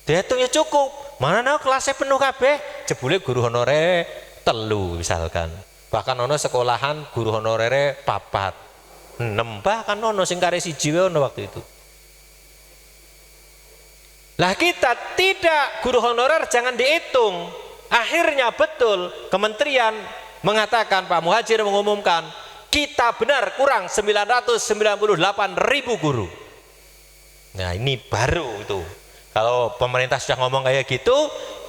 dihitungnya cukup. Mana kelasnya penuh kabeh, jebule guru honorer 3 misalkan. Bahkan ono sekolahan guru honorere 4, 6, bahkan ono sing kare 1 ono waktu itu. Lah kita tidak, guru honorer jangan dihitung. Akhirnya betul kementerian mengatakan, Pak Muhajir mengumumkan kita benar kurang 998.000 guru. Nah ini baru itu. Kalau pemerintah sudah ngomong kayak gitu,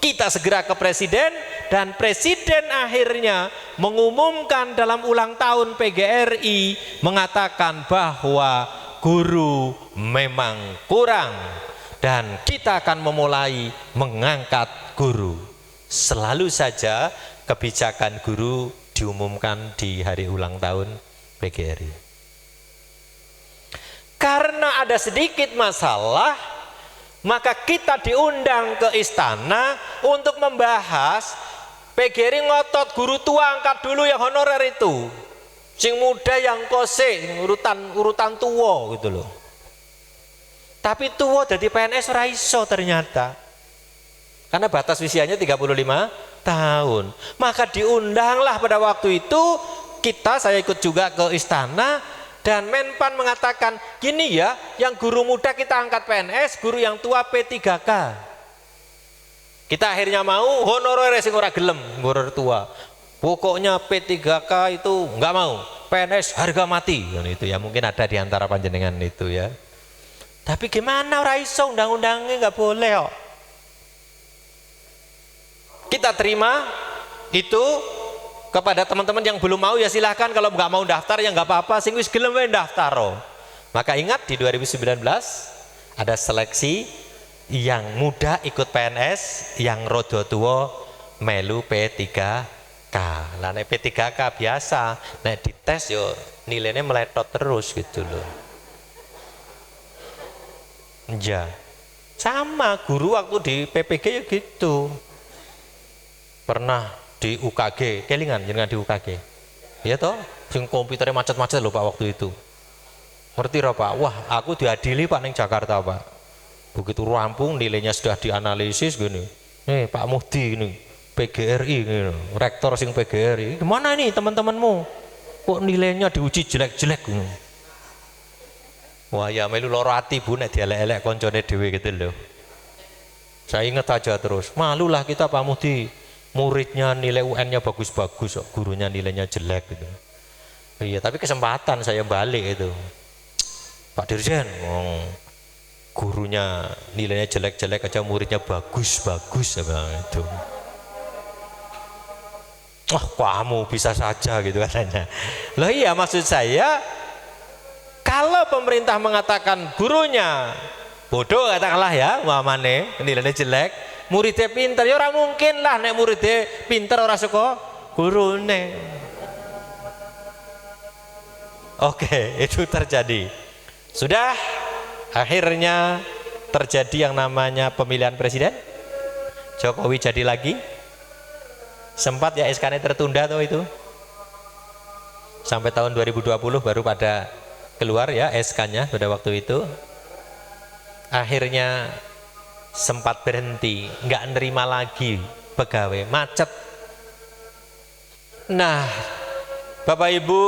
kita segera ke presiden, dan presiden akhirnya mengumumkan dalam ulang tahun PGRI mengatakan bahwa guru memang kurang dan kita akan memulai mengangkat guru. Selalu saja kebijakan guru diumumkan di hari ulang tahun PGRI. Karena ada sedikit masalah, maka kita diundang ke istana untuk membahas. PGRI ngotot guru tua angkat dulu yang honorer itu, sing muda yang kose, urutan tua gitu loh. Tapi tua jadi PNS ora iso ternyata, karena batas usianya 35 tahun. Maka diundanglah pada waktu itu kita, saya ikut juga ke istana. Dan Menpan mengatakan gini ya, yang guru muda kita angkat PNS, guru yang tua P3K. Kita akhirnya mau honorer sing ora gelem, honorer tua. Pokoknya P3K itu enggak mau, PNS harga mati. Dan itu ya mungkin ada di antara panjenengan itu ya. Tapi gimana ora iso, undang-undangnya enggak boleh kok. Kita terima itu. Kepada teman-teman yang belum mau ya silahkan, kalau nggak mau daftar ya nggak apa-apa, sing wis gelem wae daftar. Maka ingat di 2019 ada seleksi, yang muda ikut PNS, yang rodo tua melu P3K. Lah nek P3K biasa, nek dites yo nilainya meletot terus gitu loh. Ya. Sama guru waktu di PPG ya gitu. Pernah di UKG, kelingan jangan di UKG. Iya toh, sing komputernya macet-macet loh Pak waktu itu. Ngerti Pak? Wah, aku diadili Pak neng Jakarta Pak. Begitu rampung nilainya sudah dianalisis gini. Nih Pak Muhdi ini, PGRI ini, rektor sing PGRI. Gimana nih teman-temanmu? Kok nilainya diuji jelek-jelek? Wah ya melu loro ati Bu nek dielek-elek koncone dhewe gitu loh. Saya ingat aja terus, malulah kita Pak Muhdi. Muridnya nilai UN-nya bagus-bagus, gurunya nilainya jelek gitu. Iya, tapi kesempatan saya balik itu. Pak Dirjen, gurunya nilainya jelek-jelek aja, muridnya bagus-bagus itu. Oh, kamu bisa saja gitu katanya. Loh iya, maksud saya kalau pemerintah mengatakan gurunya bodoh katakanlah ya, umpamane nilainya jelek, muridnya pinter, ya orang mungkin lah nek muridnya pinter orang suka gurune. Oke, itu terjadi. Sudah akhirnya terjadi yang namanya pemilihan presiden. Jokowi jadi lagi. Sempat ya SK-nya tertunda tuh itu. sampai tahun 2020 baru pada keluar ya SK-nya pada waktu itu. Akhirnya sempat berhenti, nggak nerima lagi pegawai, macet. Nah, Bapak Ibu,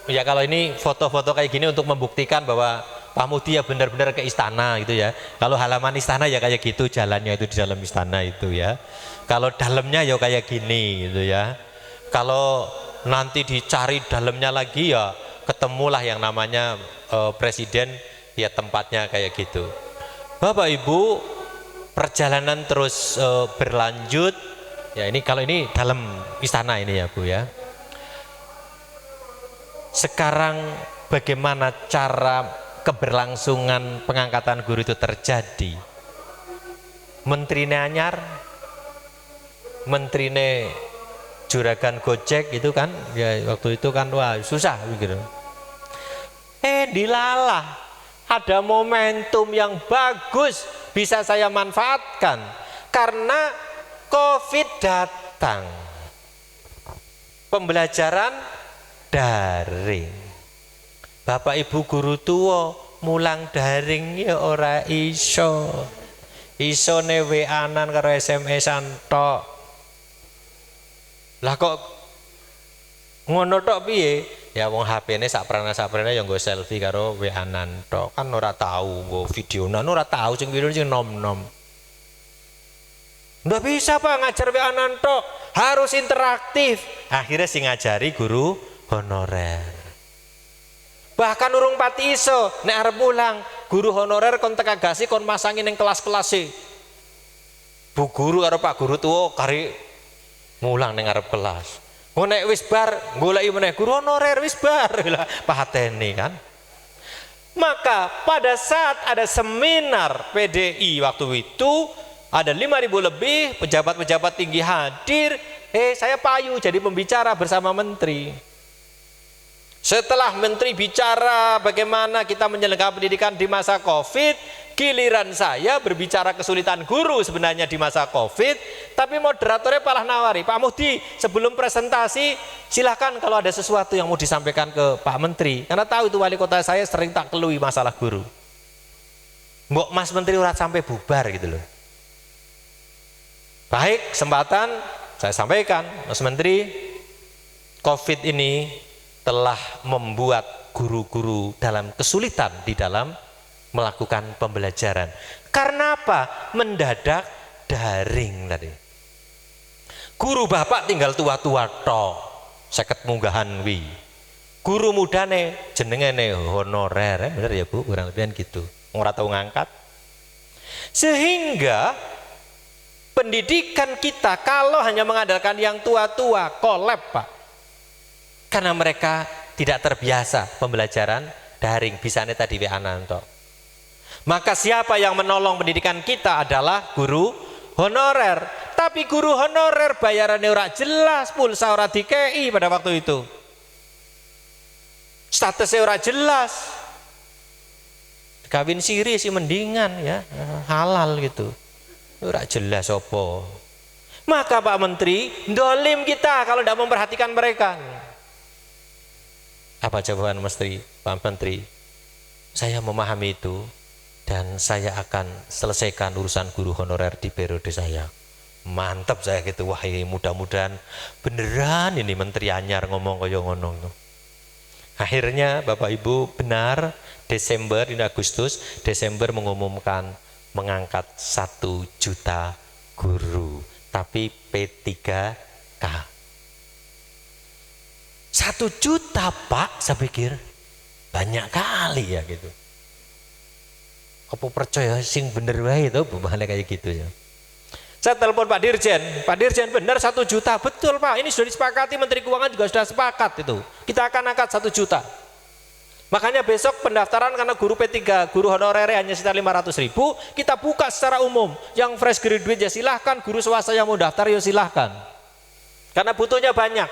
ya kalau ini foto-foto kayak gini untuk membuktikan bahwa Pak Muhdi ya benar-benar ke istana gitu ya. Kalau halaman istana ya kayak gitu, jalannya itu di dalam istana itu ya. Kalau dalamnya ya kayak gini gitu ya. Kalau nanti dicari dalamnya lagi ya ketemulah yang namanya presiden ya tempatnya kayak gitu. Bapak Ibu, perjalanan terus berlanjut. Ya ini kalau ini dalam istana ini ya Bu ya. Sekarang bagaimana cara keberlangsungan pengangkatan guru itu terjadi? Menterinya anyar, menterinya juragan Gojek itu kan ya waktu itu kan wah susah begitu. Dilalah ada momentum yang bagus bisa saya manfaatkan karena COVID datang, pembelajaran daring. Bapak Ibu guru tua mulang daring ya ora iso ne WA-an karo SMS-an tok. Lah kok ngono tok piye? Ya wong HP-ne saprana yang nggo selfie karo WA-an tok. Kan ora tahu nggo videonan, ora tahu sing video sing nom-nom. Nggak bisa Pak ngajar WA-an tok, harus interaktif. Akhirnya sing ngajari guru honorer. Bahkan urung pati iso nek arep mulang, guru honorer kon teka gasi kon masangi ning kelas-kelase. Bu guru karo Pak guru tuwa kari mulang ning arep kelas. Ngo nek wis bar goleki meneh guru honorer wis bar lah pateni kan. Maka pada saat ada seminar PDI waktu itu ada 5.000 lebih pejabat-pejabat tinggi hadir, saya payu jadi pembicara bersama menteri. Setelah menteri bicara bagaimana kita menyelenggarakan pendidikan di masa Covid, giliran saya berbicara kesulitan guru sebenarnya di masa Covid, tapi moderatornya malah nawari, Pak Muhdi sebelum presentasi silahkan kalau ada sesuatu yang mau disampaikan ke Pak Menteri, karena tahu itu wali kota saya sering tak kelui masalah guru. Mbok Mas Menteri urat sampai bubar gitu loh. Baik, kesempatan saya sampaikan, Mas Menteri, Covid ini telah membuat guru-guru dalam kesulitan di dalam melakukan pembelajaran. Karena apa? Mendadak daring tadi. Guru bapak tinggal tua-tua tok, 50 munggahan wi. Guru mudane jenengane honorer, bener ya Bu, kurang lebih gitu. Ora tau ngangkat. Sehingga pendidikan kita kalau hanya mengandalkan yang tua-tua kolab Pak, karena mereka tidak terbiasa pembelajaran daring, bisanya tadi WA-an tok. Maka siapa yang menolong pendidikan kita adalah guru honorer. Tapi guru honorer bayarannya ora jelas, pulsa ora dikei pada waktu itu, statusnya ora jelas. Kawin siri sih mendingan ya, halal gitu. Ora jelas apa. Maka Pak Menteri dolim kita kalau tidak memperhatikan mereka. Apa jawaban Menteri? Pak Menteri, saya memahami itu dan saya akan selesaikan urusan guru honorer di periode saya. Mantap saya gitu. Wah, mudah-mudahan beneran ini Menteri anyar ngomong kaya ngono. Akhirnya Bapak Ibu benar, Desember ini Agustus, Desember mengumumkan mengangkat 1 juta guru, tapi P3K. 1 juta Pak, saya pikir banyak kali ya gitu. Apa percaya sing bener wae itu bumane kayak gitu ya. Saya telepon Pak Dirjen benar 1 juta, betul Pak, ini sudah disepakati, Menteri Keuangan juga sudah sepakat itu. Kita akan angkat 1 juta. Makanya besok pendaftaran karena guru P3, guru honorer hanya sekitar 500.000, kita buka secara umum. Yang fresh graduate ya silahkan, guru swasta yang mau daftar ya silahkan. Karena butuhnya banyak.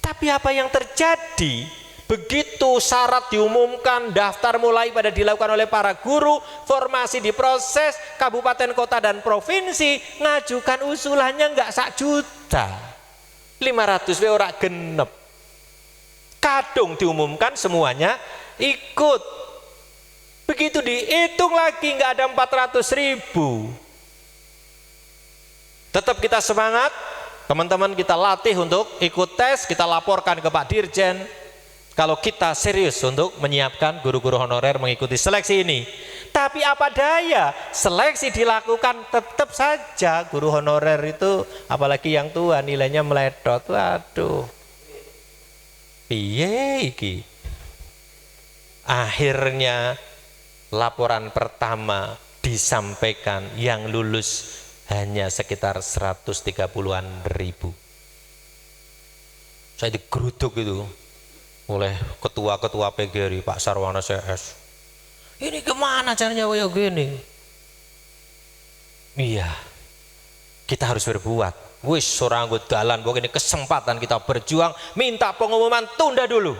Tapi apa yang terjadi begitu syarat diumumkan, daftar mulai pada dilakukan oleh para guru, formasi diproses, kabupaten, kota dan provinsi ngajukan usulannya enggak 1 juta. 500 we ora genep. Kadung diumumkan semuanya ikut. Begitu dihitung lagi nggak ada 400.000. Tetap kita semangat, teman-teman kita latih untuk ikut tes, kita laporkan ke Pak Dirjen. Kalau kita serius untuk menyiapkan guru-guru honorer mengikuti seleksi ini. Tapi apa daya, seleksi dilakukan tetap saja guru honorer itu, apalagi yang tua nilainya meledot. Waduh, piye iki? Akhirnya laporan pertama disampaikan yang lulus hanya sekitar 130-an ribu. Saya digeruduk itu oleh ketua-ketua PGRI Pak Sarwana CS. Ini kemana caranya kayak gini? Iya, kita harus berbuat. Wis seorang anggota dalan, pokoknya ini kesempatan kita berjuang. Minta pengumuman tunda dulu.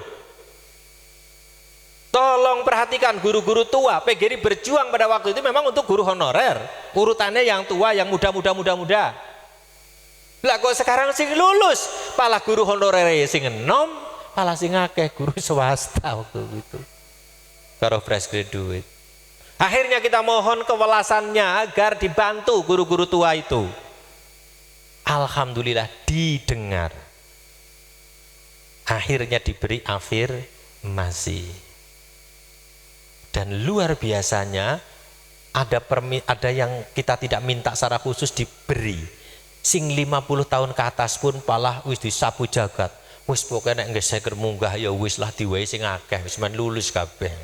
Tolong perhatikan guru-guru tua. PGRI berjuang pada waktu itu memang untuk guru honorer. Urutannya yang tua, yang muda. Lah kok sekarang sing lulus, malah guru honorer sing enom, malah sing akeh guru swasta waktu itu. Karo fresh graduate. Akhirnya kita mohon kewelasannya agar dibantu guru-guru tua itu. Alhamdulillah didengar. Akhirnya diberi afirmasi. Dan luar biasanya ada yang kita tidak minta secara khusus diberi. Sing 50 tahun ke atas pun palah wis disapu jagat. Wis pokoknya nek nggeser munggah ya wis lah diwehi sing akeh wis men lulus kabeh.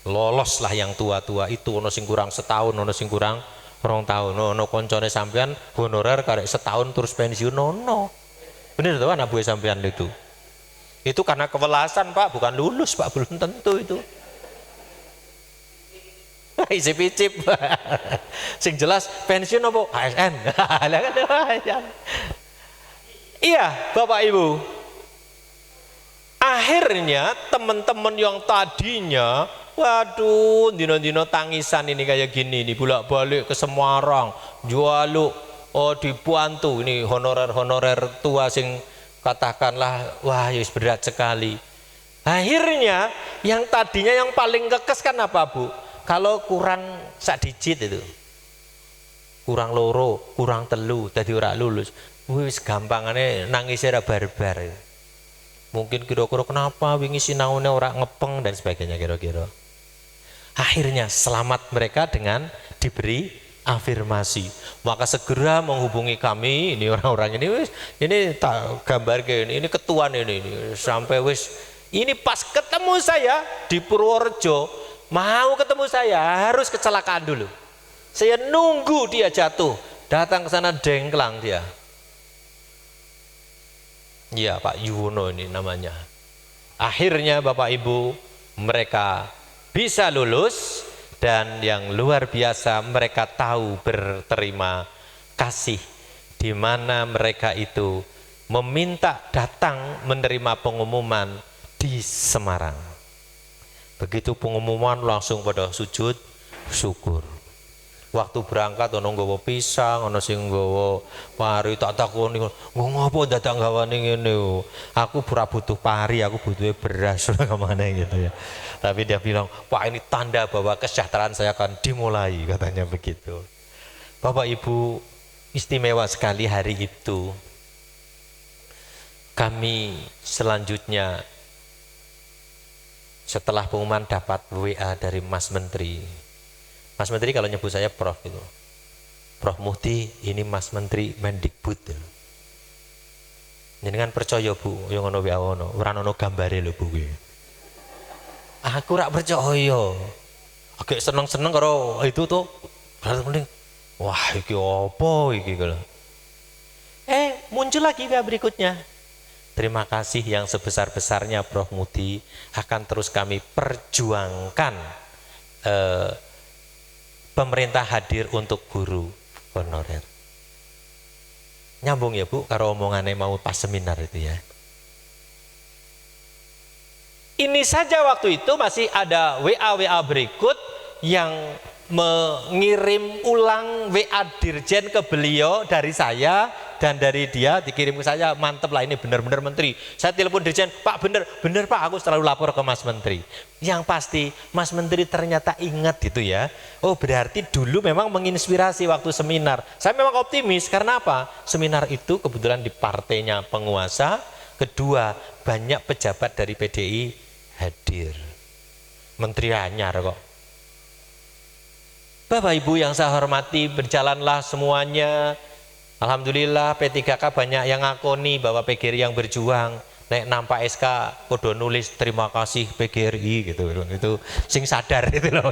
Lolos lah yang tua-tua itu, ono sing kurang setahun, ono sing kurang 2 tahun, ono koncone sampean honorer karek setahun terus pensiun, ono. Bener tuh anak buah sampean itu. Itu karena kewelasan Pak, bukan lulus Pak, belum tentu itu. Isi picip. Sing jelas pensiun apa? ASN. Iya Bapak Ibu. Akhirnya teman-teman yang tadinya waduh, dino-dino tangisan ini kayak gini nih, bolak-balik ke Semarang, Jualuk, di Puantu, ini honorer-honorer tua sing katakanlah, wah ya berat sekali. Akhirnya yang tadinya yang paling kekes kan apa Bu? Kalau kurang sak digit itu, kurang loro, kurang telu, tadi ora lulus, wis gampangane nangisnya barbar. Mungkin kira-kira kenapa wingi sinaune ora ngepeng dan sebagainya kira-kira. Akhirnya selamat mereka dengan diberi afirmasi. Maka segera menghubungi kami, ini orang-orang ini tak gambar ini ketuaan ini sampai wis ini pas ketemu saya di Purworejo, mau ketemu saya harus kecelakaan dulu. Saya nunggu dia jatuh, datang ke sana dengklang dia. Iya Pak Yuwono ini namanya. Akhirnya Bapak Ibu mereka bisa lulus dan yang luar biasa mereka tahu berterima kasih di mana mereka itu meminta datang menerima pengumuman di Semarang. Begitu pengumuman langsung pada sujud syukur. Waktu berangkat ono nggawa pisang, ono sing nggawa pari, tak takoni, ngopo dadak gawane ngene. Aku pura butuh pari, aku butuh beras kemana gitu ya. Tapi dia bilang, "Pak, ini tanda bahwa kesejahteraan saya akan dimulai," katanya begitu. Bapak Ibu, istimewa sekali hari itu. Kami selanjutnya setelah pengumuman dapat WA dari Mas Menteri. Mas Menteri kalau nyebut saya Prof itu, Prof Muhti, ini Mas Menteri Mendikbud. Jenengan percaya Bu, yang ono WA ono, ora ono gambare lho Bu. Aku rak percaya. Agak seneng-seneng karo itu tuh. Mending, wah iki apa iki kalau. Muncul lagi WA berikutnya. Terima kasih yang sebesar-besarnya Prof Muhti, akan terus kami perjuangkan pemerintah hadir untuk guru honorer. Nyambung ya Bu, karo omongannya mau pas seminar itu ya. Ini saja waktu itu masih ada WA berikut yang mengirim ulang WA Dirjen ke beliau dari saya dan dari dia dikirim ke saya, mantep lah ini benar-benar menteri. Saya telepon Dirjen, Pak bener Pak, aku selalu lapor ke Mas Menteri. Yang pasti Mas Menteri ternyata ingat gitu ya. Oh berarti dulu memang menginspirasi waktu seminar. Saya memang optimis karena apa? Seminar itu kebetulan di partainya penguasa. Kedua, banyak pejabat dari PDI hadir. Menteri anyar kok. Bapak Ibu yang saya hormati, berjalanlah semuanya. Alhamdulillah P3K banyak yang ngakoni bahwa PGRI yang berjuang. Nek nampak SK kudu nulis terima kasih PGRI gitu. Itu sing sadar itu loh.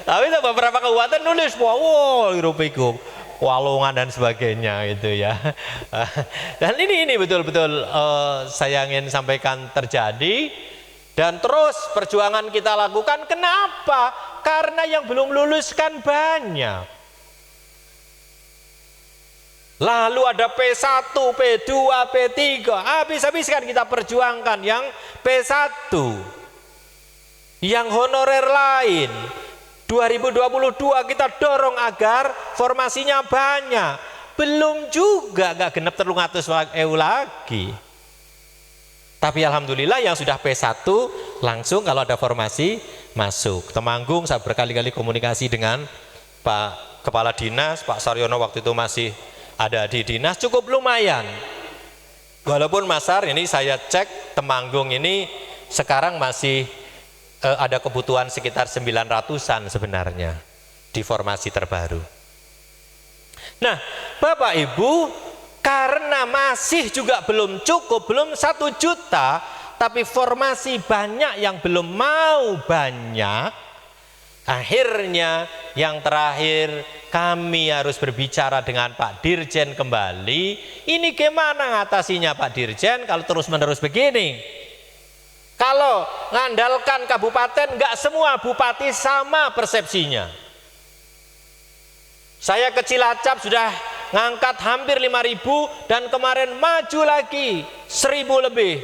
Tapi beberapa kabupaten nulis wow Europeiko, Walongan dan sebagainya gitu ya. Dan ini betul-betul saya ingin sampaikan terjadi. Dan terus perjuangan kita lakukan. Kenapa? Karena yang belum lulus kan banyak. Lalu ada P1, P2, P3. Habis-habis kan kita perjuangkan yang P1. Yang honorer lain. 2022 kita dorong agar formasinya banyak. Belum juga, gak genep 300 EU lagi. Tapi alhamdulillah yang sudah P1 langsung kalau ada formasi masuk. Temanggung saya berkali-kali komunikasi dengan Pak Kepala Dinas, Pak Saryono waktu itu masih ada di dinas, cukup lumayan. Walaupun Masar ini saya cek Temanggung ini sekarang masih ada kebutuhan sekitar 900-an sebenarnya di formasi terbaru. Nah Bapak Ibu, karena masih juga belum cukup, belum 1 juta, tapi formasi banyak yang belum mau banyak. Akhirnya yang terakhir kami harus berbicara dengan Pak Dirjen kembali. Ini gimana ngatasinya Pak Dirjen kalau terus-menerus begini? Kalau ngandalkan kabupaten, nggak semua bupati sama persepsinya. Saya ke Cilacap sudah ngangkat hampir 5.000 dan kemarin maju lagi 1.000 lebih.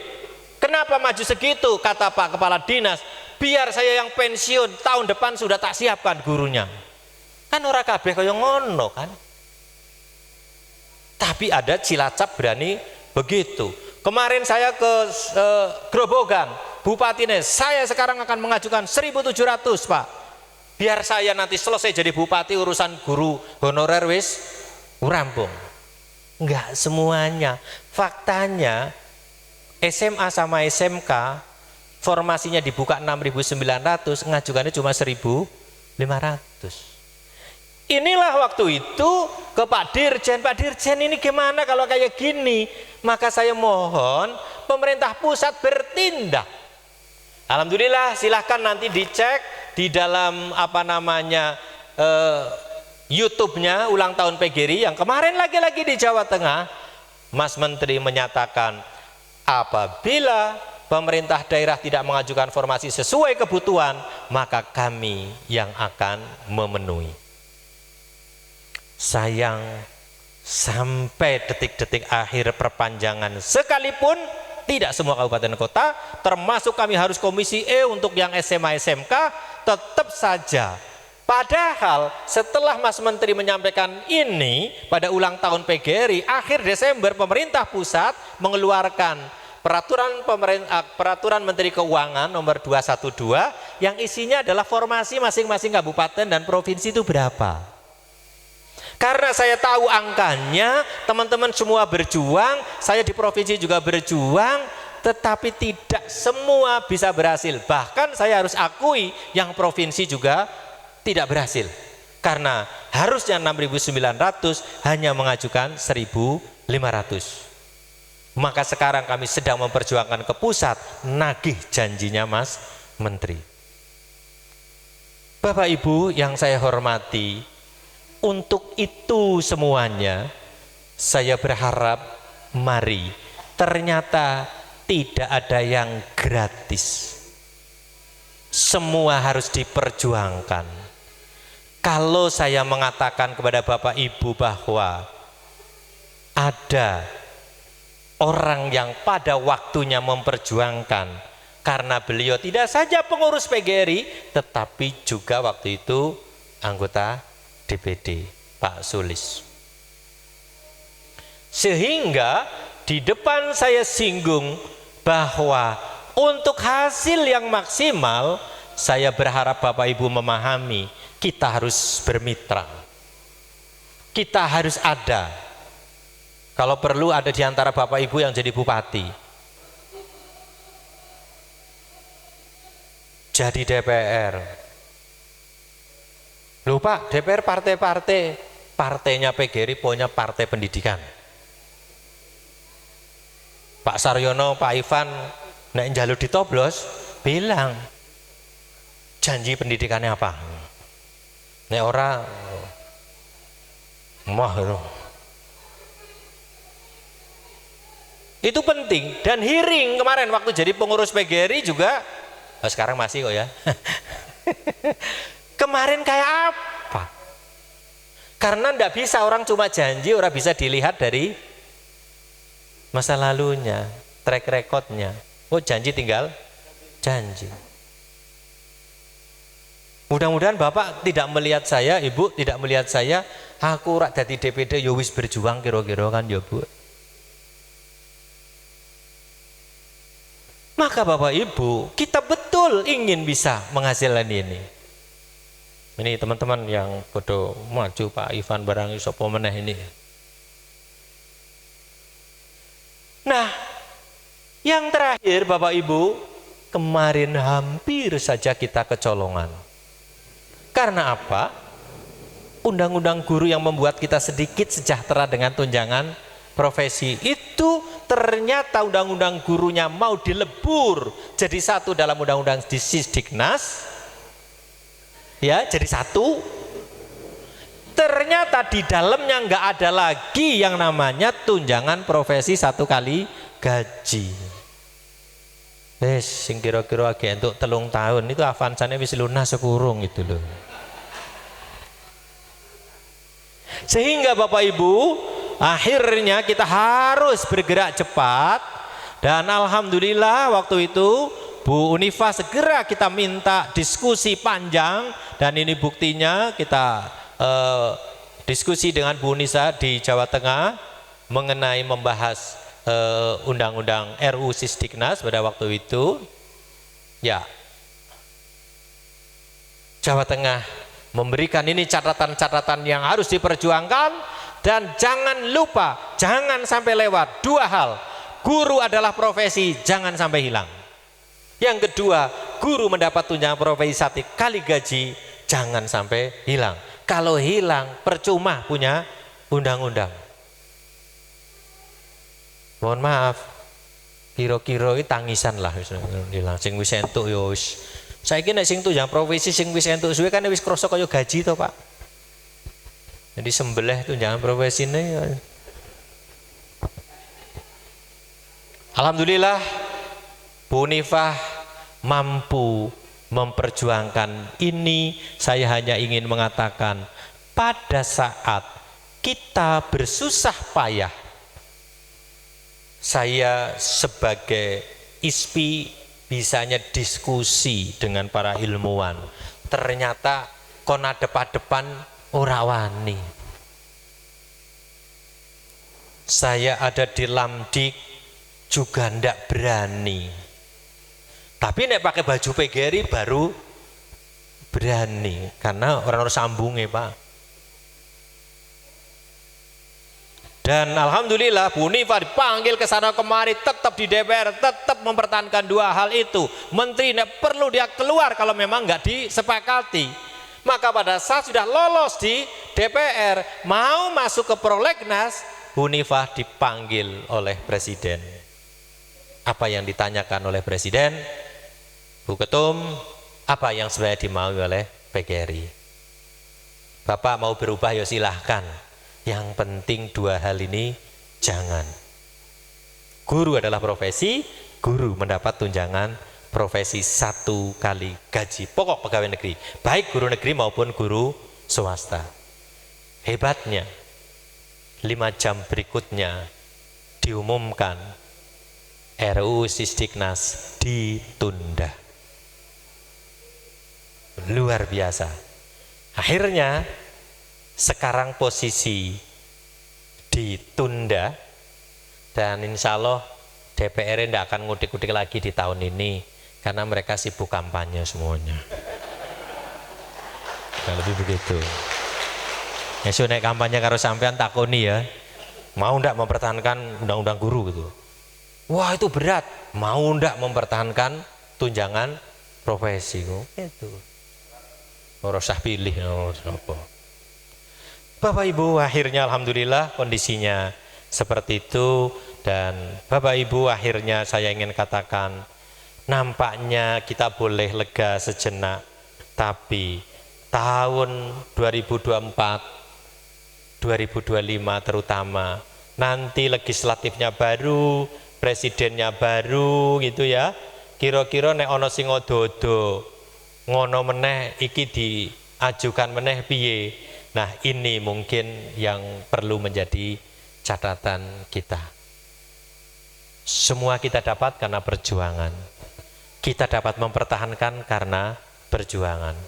Kenapa maju segitu? Kata Pak Kepala Dinas, biar saya yang pensiun tahun depan sudah tak siapkan gurunya. Kan ora kabeh kaya ngono kan. Tapi ada Cilacap berani begitu. Kemarin saya ke Grobogan, bupatinya saya sekarang akan mengajukan 1.700 Pak. Biar saya nanti selesai jadi bupati urusan guru honorer wis rampung. Enggak semuanya. Faktanya SMA sama SMK formasinya dibuka 6.900, ngajukannya cuma 1.500. Inilah waktu itu ke Pak Dirjen ini gimana kalau kayak gini? Maka saya mohon pemerintah pusat bertindak. Alhamdulillah silahkan nanti dicek di dalam YouTube-nya ulang tahun PGRI yang kemarin lagi-lagi di Jawa Tengah. Mas Menteri menyatakan apabila pemerintah daerah tidak mengajukan formasi sesuai kebutuhan, maka kami yang akan memenuhi. Sayang sampai detik-detik akhir perpanjangan sekalipun tidak semua kabupaten kota, termasuk kami harus komisi E untuk yang SMA SMK, tetap saja. Padahal setelah Mas Menteri menyampaikan ini pada ulang tahun PGRI, akhir Desember pemerintah pusat mengeluarkan peraturan Menteri Keuangan nomor 212 yang isinya adalah formasi masing-masing kabupaten dan provinsi itu berapa. Karena saya tahu angkanya, teman-teman semua berjuang, saya di provinsi juga berjuang, tetapi tidak semua bisa berhasil. Bahkan saya harus akui yang provinsi juga tidak berhasil. Karena harusnya 6.900 hanya mengajukan 1.500. Maka sekarang kami sedang memperjuangkan ke pusat, nagih janjinya Mas Menteri. Bapak Ibu yang saya hormati, untuk itu semuanya saya berharap mari, ternyata tidak ada yang gratis. Semua harus diperjuangkan. Kalau saya mengatakan kepada Bapak Ibu bahwa ada orang yang pada waktunya memperjuangkan karena beliau tidak saja pengurus PGRI tetapi juga waktu itu anggota DPD Pak Sulis. Sehingga di depan saya singgung bahwa untuk hasil yang maksimal, saya berharap Bapak Ibu memahami, kita harus bermitra. Kita harus ada. Kalau perlu ada di antara Bapak Ibu yang jadi bupati, jadi DPR. Loh Pak, DPR partai-partai, partainya PGRI punya partai pendidikan. Pak Saryono, Pak Ivan, nek njaluk ditoblos, bilang janji pendidikannya apa? Nek ora mah itu penting. Dan hearing kemarin waktu jadi pengurus PGRI juga, sekarang masih kok ya. Kemarin kayak apa? Karena ndak bisa orang cuma janji, orang bisa dilihat dari masa lalunya, track recordnya. Oh janji tinggal janji. Mudah-mudahan Bapak tidak melihat saya, Ibu tidak melihat saya, aku rak dadi DPD ya wis berjuang kira-kira kan ya Bu. Maka Bapak Ibu, kita betul ingin bisa menghasilkan ini. Ini teman-teman yang bodoh maju Pak Ivan barang sapa meneh ini. Nah, yang terakhir Bapak Ibu, kemarin hampir saja kita kecolongan. Karena apa? Undang-undang guru yang membuat kita sedikit sejahtera dengan tunjangan profesi itu ternyata undang-undang gurunya mau dilebur jadi satu dalam undang-undang di Sisdiknas, ya jadi satu. Ternyata di dalamnya nggak ada lagi yang namanya tunjangan profesi 1 kali gaji. Sing kira-kira agak untuk 3 tahun itu avansanya wis lunas sekurung itu loh. Sehingga Bapak Ibu, akhirnya kita harus bergerak cepat. Dan alhamdulillah waktu itu Bu Unifa segera kita minta diskusi panjang. Dan ini buktinya kita diskusi dengan Bu Nisa di Jawa Tengah mengenai membahas undang-undang RUU Sisdiknas pada waktu itu. Ya, Jawa Tengah memberikan ini catatan-catatan yang harus diperjuangkan. Dan jangan lupa, jangan sampai lewat 2 hal. Guru adalah profesi, jangan sampai hilang. Yang kedua, guru mendapat tunjangan profesi 1 kali gaji, jangan sampai hilang. Kalau hilang, percuma punya undang-undang. Mohon maaf, kira-kira itu tangisan lah hilang. Sing wis entuk yo wis. Saiki nek sing tunjangan profesi sing wis entuk suwe kan wis krasa kaya gaji to, Pak. Jadi sembelih tunjangan profesi ini. Alhamdulillah Bu Nifah mampu memperjuangkan ini. Saya hanya ingin mengatakan pada saat kita bersusah payah, saya sebagai ISPI bisanya diskusi dengan para ilmuwan, ternyata kon adep-adepan ora wani. Saya ada di Lamdik juga ndak berani. Tapi nek pakai baju PGRI baru berani karena orang-orang sambungnya, Pak. Dan alhamdulillah Bu Nifah dipanggil ke sana kemari, tetap di DPR, tetap mempertahankan 2 hal itu. Menteri nek perlu dia keluar kalau memang nggak disepakati. Maka pada saat sudah lolos di DPR, mau masuk ke prolegnas, Bu Nifah dipanggil oleh Presiden. Apa yang ditanyakan oleh Presiden? Bu Ketum, apa yang sebenarnya dimaui oleh PGRI? Bapak mau berubah ya silahkan. Yang penting 2 hal ini jangan. Guru adalah profesi, guru mendapat tunjangan profesi 1 kali gaji pokok pegawai negeri, baik guru negeri maupun guru swasta. Hebatnya 5 jam berikutnya diumumkan RUU Sisdiknas ditunda. Luar biasa. Akhirnya sekarang posisi di ditunda, dan insya Allah DPR tidak akan ngudik-ngudik lagi di tahun ini karena mereka sibuk kampanye semuanya. Nah, lebih begitu. Ya so naik kampanye karo sampean takoni ya, mau ndak mempertahankan undang-undang guru gitu. Wah itu berat, mau ndak mempertahankan tunjangan profesi itu. Ora usah pilih apa. Bapak Ibu, akhirnya alhamdulillah kondisinya seperti itu, dan Bapak Ibu akhirnya saya ingin katakan nampaknya kita boleh lega sejenak, tapi tahun 2024 2025 terutama nanti legislatifnya baru, presidennya baru gitu ya. Kira-kira nek ana sing odo-odo ngono meneh iki diajukan meneh piye. Nah, ini mungkin yang perlu menjadi catatan kita. Semua kita dapat karena perjuangan. Kita dapat mempertahankan karena perjuangan.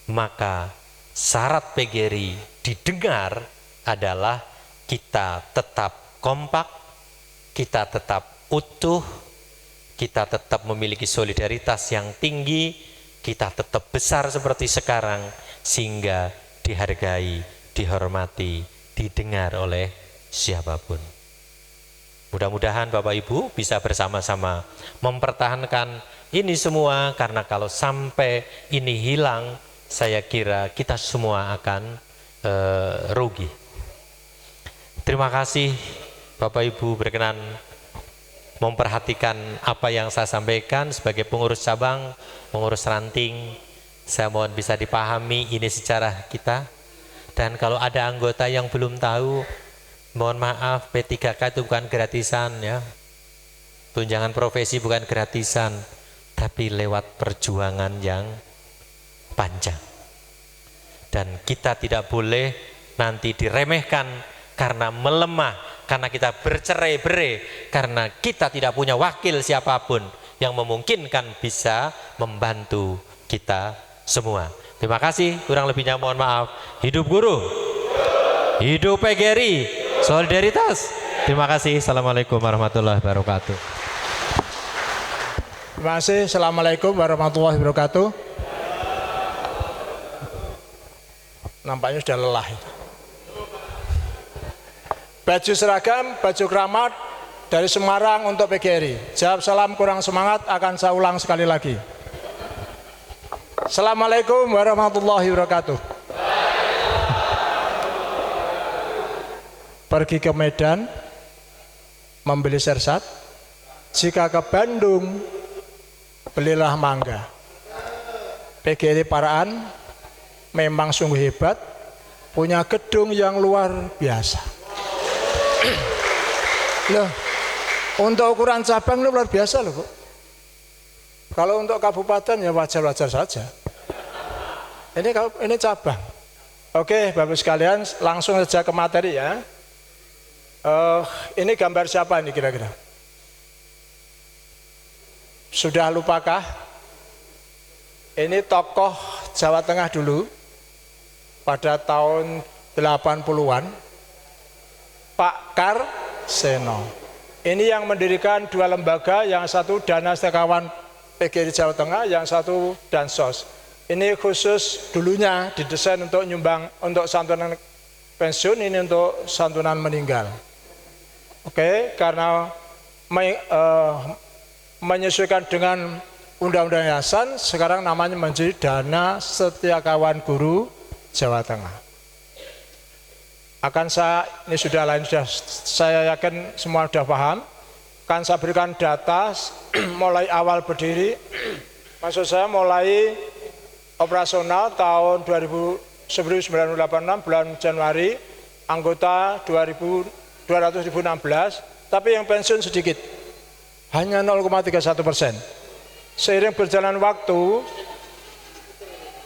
Maka syarat PGRI didengar adalah kita tetap kompak, kita tetap utuh, kita tetap memiliki solidaritas yang tinggi, kita tetap besar seperti sekarang, sehingga dihargai, dihormati, didengar oleh siapapun. Mudah-mudahan Bapak Ibu bisa bersama-sama mempertahankan ini semua, karena kalau sampai ini hilang, saya kira kita semua akan rugi. Terima kasih Bapak Ibu berkenan memperhatikan apa yang saya sampaikan sebagai pengurus cabang, pengurus ranting. Saya mohon bisa dipahami ini sejarah kita. Dan kalau ada anggota yang belum tahu, mohon maaf, P3K itu bukan gratisan ya. Tunjangan profesi bukan gratisan, tapi lewat perjuangan yang panjang. Dan kita tidak boleh nanti diremehkan karena melemah, karena kita bercerai-berai, karena kita tidak punya wakil siapapun yang memungkinkan bisa membantu kita semua. Terima kasih, kurang lebihnya mohon maaf. Hidup guru, hidup PGRI, solidaritas. Terima kasih. Assalamualaikum warahmatullahi wabarakatuh. Terima kasih. Assalamualaikum warahmatullahi wabarakatuh. Nampaknya sudah lelah. Baju seragam, baju keramat dari Semarang untuk PGRI. Jawab salam kurang semangat akan saya ulang sekali lagi. Assalamualaikum warahmatullahi wabarakatuh. Pergi ke Medan membeli sersat, jika ke Bandung belilah mangga. PGRI Paraan memang sungguh hebat, punya gedung yang luar biasa. Loh, untuk ukuran cabang ini luar biasa loh, Bu. Kalau untuk kabupaten ya wajar-wajar saja. Ini cabang. Oke, Bapak sekalian, langsung saja ke materi ya. Ini gambar siapa ini kira-kira? Sudah lupakah? Ini tokoh Jawa Tengah dulu pada tahun 80-an, Pak Karseno. Ini yang mendirikan dua lembaga, yang satu Dana Setiakawan PGRI Jawa Tengah, yang satu Dansos. Ini khusus dulunya didesain untuk nyumbang untuk santunan pensiun, ini untuk santunan meninggal. Oke, karena menyesuaikan dengan Undang-Undang Yayasan, sekarang namanya menjadi Dana Setiakawan Guru Jawa Tengah. Ini sudah lain, saya yakin semua sudah paham. Akan saya berikan data mulai awal berdiri, maksud saya mulai operasional tahun 1986 bulan Januari, anggota 200.016, tapi yang pensiun sedikit, hanya 0,31%. Seiring berjalan waktu,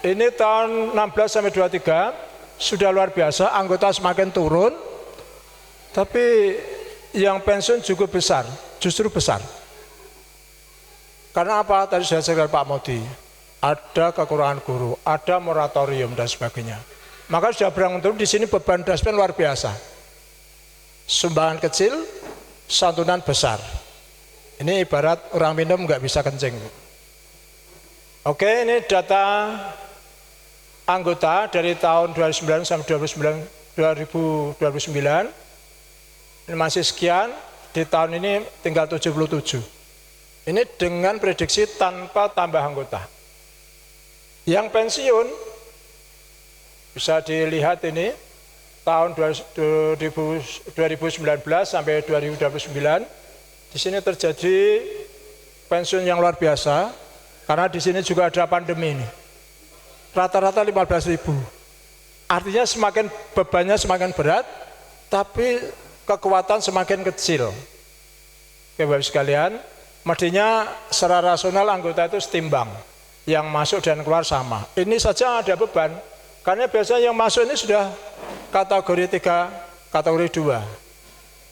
ini tahun 16 sampai 23 sudah luar biasa, anggota semakin turun, tapi yang pensiun juga besar, justru besar. Karena apa? Tadi saya ceritakan Pak Modi, ada kekurangan guru, ada moratorium dan sebagainya. Maka sudah berangkat turun, di sini beban daspen luar biasa. Sumbangan kecil, santunan besar. Ini ibarat orang minum nggak bisa kencing. Oke, ini data anggota dari tahun 2009 sampai 2029. Ini masih sekian, di tahun ini tinggal 77. Ini dengan prediksi tanpa tambah anggota. Yang pensiun bisa dilihat ini tahun 2019 sampai 2029. Di sini terjadi pensiun yang luar biasa karena di sini juga ada pandemi ini. Rata-rata 15.000. Artinya semakin bebannya semakin berat, tapi kekuatan semakin kecil. Oke, Bapak sekalian, mestinya secara rasional anggota itu setimbang, yang masuk dan keluar sama. Ini saja ada beban, karena biasanya yang masuk ini sudah kategori 3, kategori 2.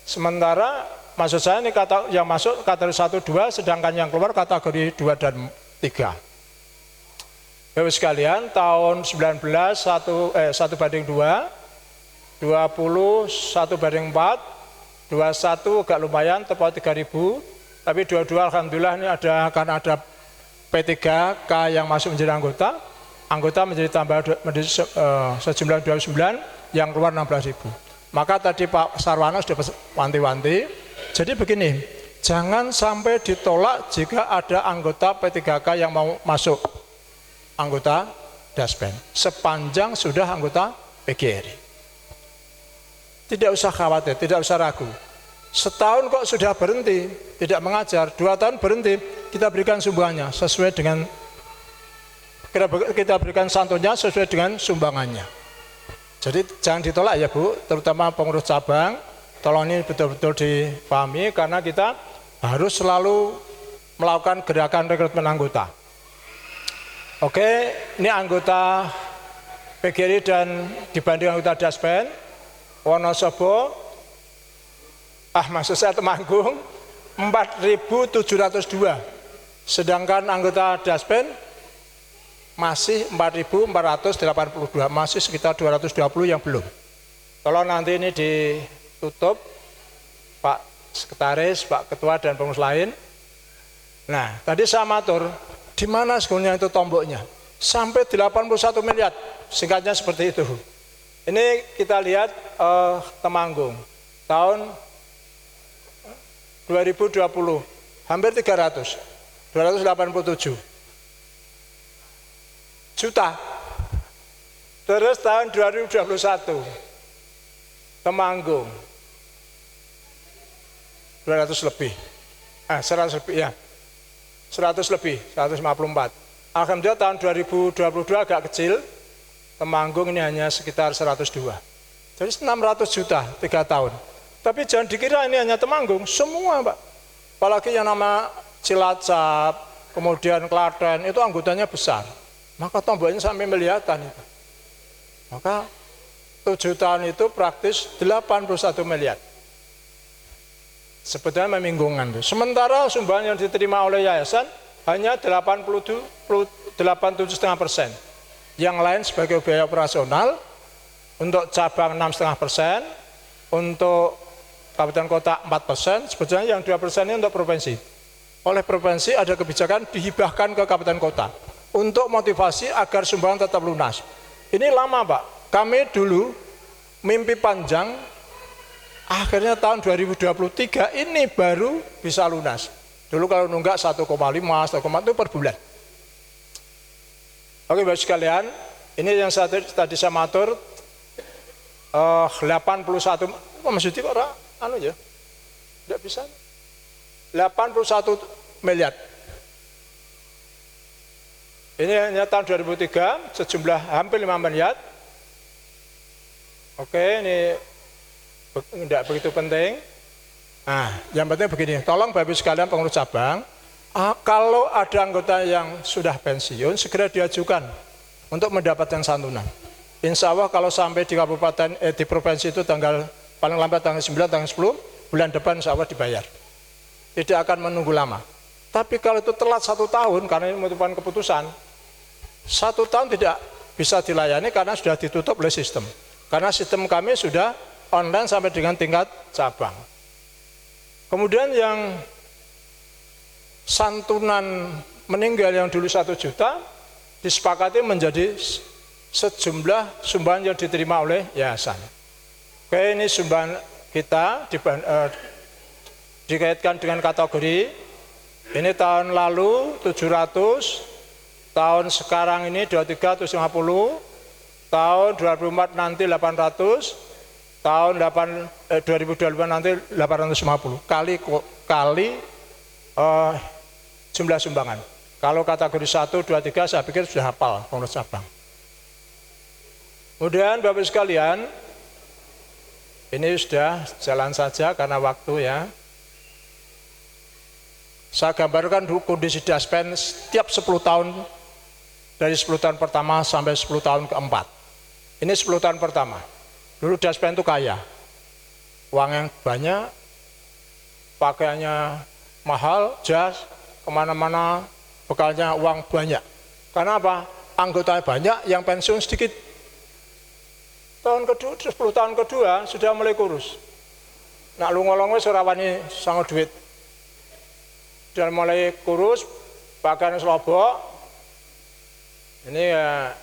Sementara maksud saya ini yang masuk kategori 1, 2, sedangkan yang keluar kategori 2 dan 3. Bapak sekalian, tahun 19 1:2, 20 1:4, 21 agak lumayan tepat 3.000, tapi 22 alhamdulillah ini ada karena ada P3K yang masuk menjadi anggota menjadi tambah sejumlah 29, yang keluar 16.000. Maka tadi Pak Sarwana sudah wanti-wanti. Jadi begini, jangan sampai ditolak jika ada anggota P3K yang mau masuk anggota Daspen, sepanjang sudah anggota PGRI. Tidak usah khawatir, tidak usah ragu. Setahun kok sudah berhenti, tidak mengajar, 2 tahun berhenti, kita berikan sumbangannya sesuai dengan, kita berikan santunnya sesuai dengan sumbangannya. Jadi jangan ditolak ya Bu, terutama pengurus cabang, tolong ini betul-betul dipahami karena kita harus selalu melakukan gerakan rekrutmen anggota. Oke, ini anggota PGRI dan dibanding anggota Daspen, Wonosobo, maksud saya Temanggung, 4.702. Sedangkan anggota Daspen masih 4.482, masih sekitar 220 yang belum. Tolong nanti ini ditutup, Pak Sekretaris, Pak Ketua, dan pengurus lain. Nah, tadi saya matur, di mana sebenarnya itu tomboknya? Sampai 81 miliar, singkatnya seperti itu. Ini kita lihat Temanggung, tahun 2020, hampir 287 juta. Terus tahun 2021, Temanggung, 200 lebih, 100 lebih ya. 100 lebih, 154. Alhamdulillah tahun 2022 agak kecil, Temanggung ini hanya sekitar 102. Jadi 600 juta 3 tahun. Tapi jangan dikira ini hanya Temanggung, semua Pak. Apalagi yang nama Cilacap, kemudian Klaten, itu anggotanya besar. Maka tomboknya sampai miliaran itu. Maka 7 tahun itu praktis 81 miliar. Sebetulnya membingungkan. Sementara sumbangan yang diterima oleh yayasan hanya 87,5%. Yang lain sebagai biaya operasional, untuk cabang 6,5%, untuk kabupaten kota 4%, sebetulnya yang 2% ini untuk provinsi. Oleh provinsi ada kebijakan dihibahkan ke kabupaten kota untuk motivasi agar sumbangan tetap lunas. Ini lama Pak, kami dulu mimpi panjang, akhirnya tahun 2023 ini baru bisa lunas. Dulu kalau nunggak 1,5, 1,4 itu per bulan. Oke Bapak sekalian, ini yang tadi saya matur 81, maksudnya orang ya, tidak bisa. 81 miliar. Ini hanya tahun 2003 sejumlah hampir 5 miliar. Oke, ini tidak begitu penting. Nah, yang penting begini, tolong Bapak sekalian pengurus cabang, kalau ada anggota yang sudah pensiun, segera diajukan untuk mendapatkan santunan. Insya Allah kalau sampai di kabupaten, di provinsi itu paling lambat tanggal 9, tanggal 10, bulan depan insya Allah dibayar. Tidak akan menunggu lama. Tapi kalau itu telat 1 tahun, karena ini merupakan keputusan, 1 tahun tidak bisa dilayani karena sudah ditutup oleh sistem. Karena sistem kami sudah online sampai dengan tingkat cabang. Kemudian yang santunan meninggal yang dulu 1 juta disepakati menjadi sejumlah sumbangan yang diterima oleh yayasan. Oke, ini sumbangan kita dikaitkan dengan kategori. Ini tahun lalu 700, tahun sekarang ini 23 750, tahun 2004 nanti 800, tahun 2025 nanti 850 kali jumlah sumbangan. Kalau kategori 1, 2, 3 saya pikir sudah hafal pengurus cabang. Kemudian Bapak sekalian, ini sudah jalan saja karena waktu ya. Saya gambarkan dulu kondisi Daspen setiap 10 tahun, dari 10 tahun pertama sampai 10 tahun keempat. Ini 10 tahun pertama. Dulu Daspen itu kaya, uang yang banyak, pakaiannya mahal, jas, kemana-mana bekalnya uang banyak. Karena apa? Anggotanya banyak, yang pensiun sedikit. Tahun kedua, 10 tahun kedua sudah mulai kurus. Nak lungo-lungo serawani sangat duit. Sudah mulai kurus, pakaian selobok. Ini ya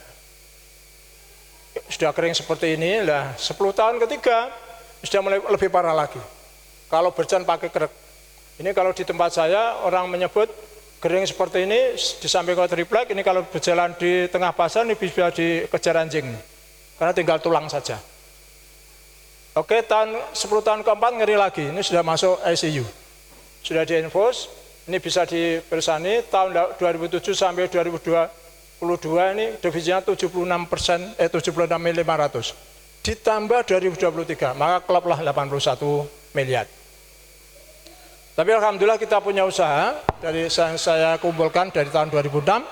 sudah kering seperti ini lah. 10 tahun ketiga sudah mulai lebih parah lagi. Kalau berjalan pakai kerek. Ini kalau di tempat saya orang menyebut kering seperti ini di samping triplek. Ini kalau berjalan di tengah pasar ini bisa dikejar anjing. Karena tinggal tulang saja. Oke, 10 tahun keempat ngeri lagi. Ini sudah masuk ICU. Sudah diinfus. Ini bisa dipersani tahun 2007 sampai 2022 ini defisitnya 76%, 76.500. Ditambah 2023, maka klublah 81 miliar. Tapi alhamdulillah kita punya usaha dari saya kumpulkan dari tahun 2006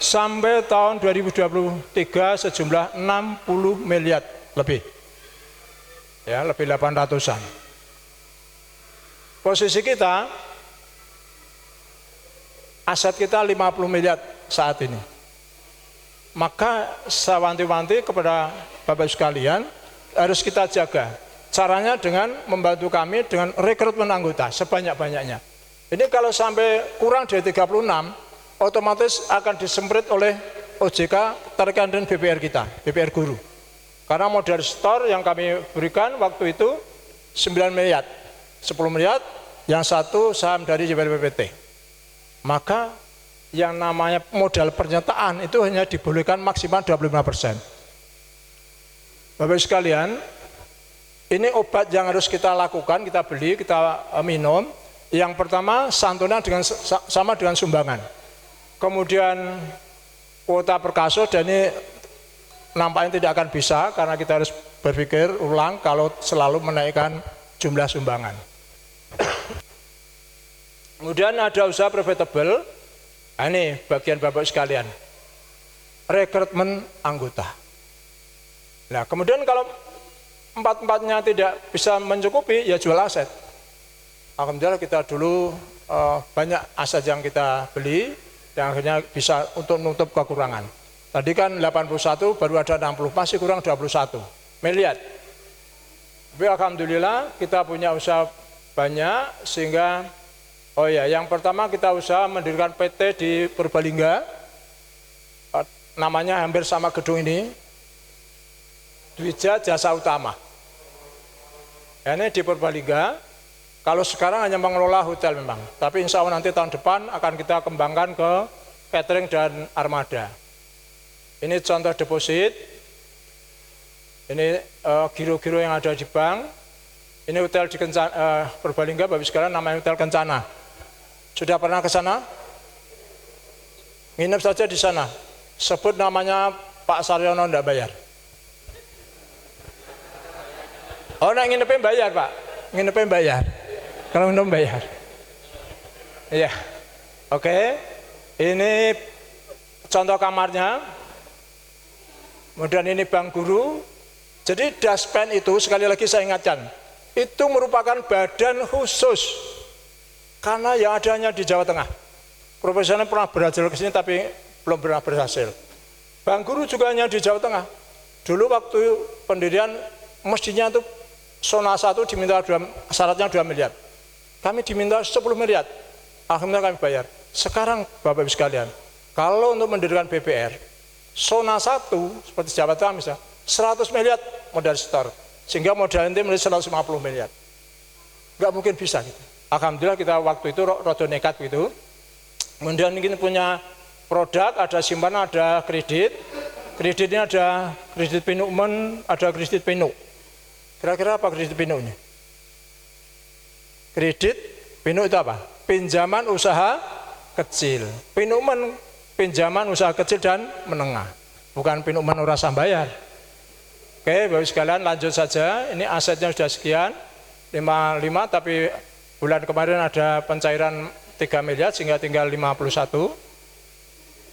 sampai tahun 2023 sejumlah 60 miliar lebih. Ya, lebih 800-an. Posisi kita aset kita 50 miliar saat ini. Maka saya wanti-wanti kepada Bapak sekalian harus kita jaga. Caranya dengan membantu kami dengan rekrutmen anggota sebanyak-banyaknya. Ini kalau sampai kurang dari 36, otomatis akan disemprit oleh OJK terkait dengan BPR kita, BPR guru. Karena modal store yang kami berikan waktu itu 9 miliar, 10 miliar, yang satu saham dari JPLPPT. Maka yang namanya modal pernyataan itu hanya dibolehkan maksimal 25%. Bapak sekalian, ini obat yang harus kita lakukan, kita beli, kita minum. Yang pertama santunan sama dengan sumbangan. Kemudian kuota per kasus, dan ini nampaknya tidak akan bisa karena kita harus berpikir ulang kalau selalu menaikkan jumlah sumbangan. Kemudian ada usaha profitable. Nah, ini bagian Bapak sekalian, rekrutmen anggota. Nah, kemudian kalau empat-empatnya tidak bisa mencukupi, ya jual aset. Alhamdulillah kita dulu banyak aset yang kita beli, yang akhirnya bisa untuk menutup kekurangan. Tadi kan 81, baru ada 60, masih kurang 21 miliar. Tapi alhamdulillah kita punya usaha banyak, sehingga yang pertama kita usaha mendirikan PT di Purbalingga, namanya hampir sama gedung ini, Dwija Jasa Utama. Ini di Purbalingga. Kalau sekarang hanya mengelola hotel memang, tapi insya Allah nanti tahun depan akan kita kembangkan ke catering dan armada. Ini contoh deposit. Ini giro-giro yang ada di bank. Ini hotel di Purbalingga, Bapak sekalian, namanya Hotel Kencana. Sudah pernah ke sana? Nginep saja di sana. Sebut namanya Pak Saryono, enggak bayar. Oh, nak nginepin bayar, Pak. Nginepin bayar. Kalau minum bayar. Iya. Oke. Ini contoh kamarnya. Kemudian ini bank guru. Jadi Daspen itu, sekali lagi saya ingatkan, itu merupakan badan khusus. Karena yang adanya di Jawa Tengah. Profesional pernah berhasil ke sini tapi belum pernah berhasil. Bank guru juga hanya di Jawa Tengah. Dulu waktu pendirian mestinya itu Zona 1 diminta syaratnya 2 miliar. Kami diminta 10 miliar. Akhirnya kami bayar. Sekarang Bapak Ibu sekalian, kalau untuk mendirikan BPR, zona 1 seperti Jawa Tengah misalnya, 100 miliar modal setor. Sehingga modal inti menjadi 150 miliar. Nggak mungkin bisa gitu. Alhamdulillah kita waktu itu rada nekat gitu. Kemudian kita punya produk, ada simpanan, ada kredit. Kreditnya ada kredit Pinumen, ada kredit Pinu. Kira-kira apa kredit Pinu ini? Kredit Pinu itu apa? Pinjaman usaha kecil. Pinumen pinjaman usaha kecil dan menengah. Bukan Pinumen ora sambayar. Oke, Bapak sekalian lanjut saja. Ini asetnya sudah sekian, 55, tapi bulan kemarin ada pencairan 3 miliar sehingga tinggal 51.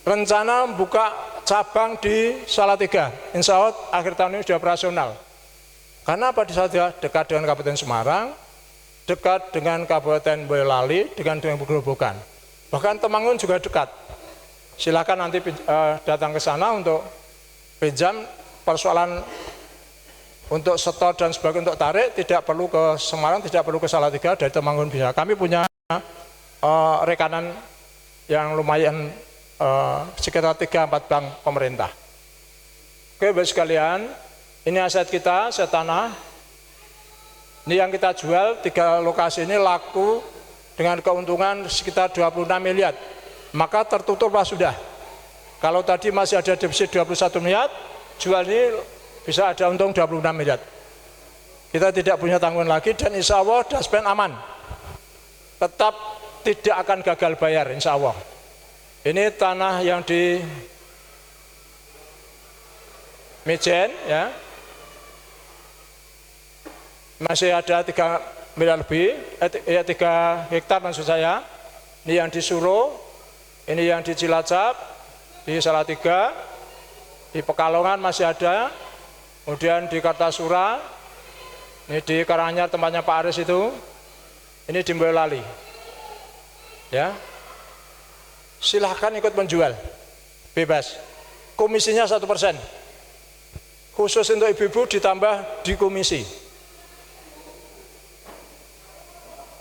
Rencana buka cabang di Salatiga. Insya Allah akhir tahun ini sudah operasional. Karena apa di Salatiga? Dekat dengan Kabupaten Semarang, dekat dengan Kabupaten Boyolali, dengan Gerobokan. Bahkan Temanggung juga dekat. Silakan nanti datang ke sana untuk pinjam. Persoalan untuk setor dan sebagainya, untuk tarik tidak perlu ke Semarang, tidak perlu ke Salatiga, dari Temanggung bisa. Kami punya rekanan yang lumayan sekitar 3-4 bank pemerintah. Oke Bapak sekalian, ini aset kita, aset tanah. Ini yang kita jual, 3 lokasi ini laku dengan keuntungan sekitar 26 miliar. Maka tertuturlah sudah. Kalau tadi masih ada defisit 21 miliar, jual ini bisa ada untung 26 miliar. Kita tidak punya tanggungan lagi dan insya Allah daspen aman. Tetap tidak akan gagal bayar insya Allah. Ini tanah yang di Mijen ya. Masih ada 3 miliar lebih, 3 hektar maksud saya. Ini yang di Suro, ini yang di Cilacap, di Salatiga, di Pekalongan masih ada. Kemudian di Kartasura, ini di Karanganyar tempatnya Pak Aris itu, ini di Boyolali. Ya, silahkan ikut menjual, bebas. Komisinya 1%. Khusus untuk ibu-ibu ditambah di komisi.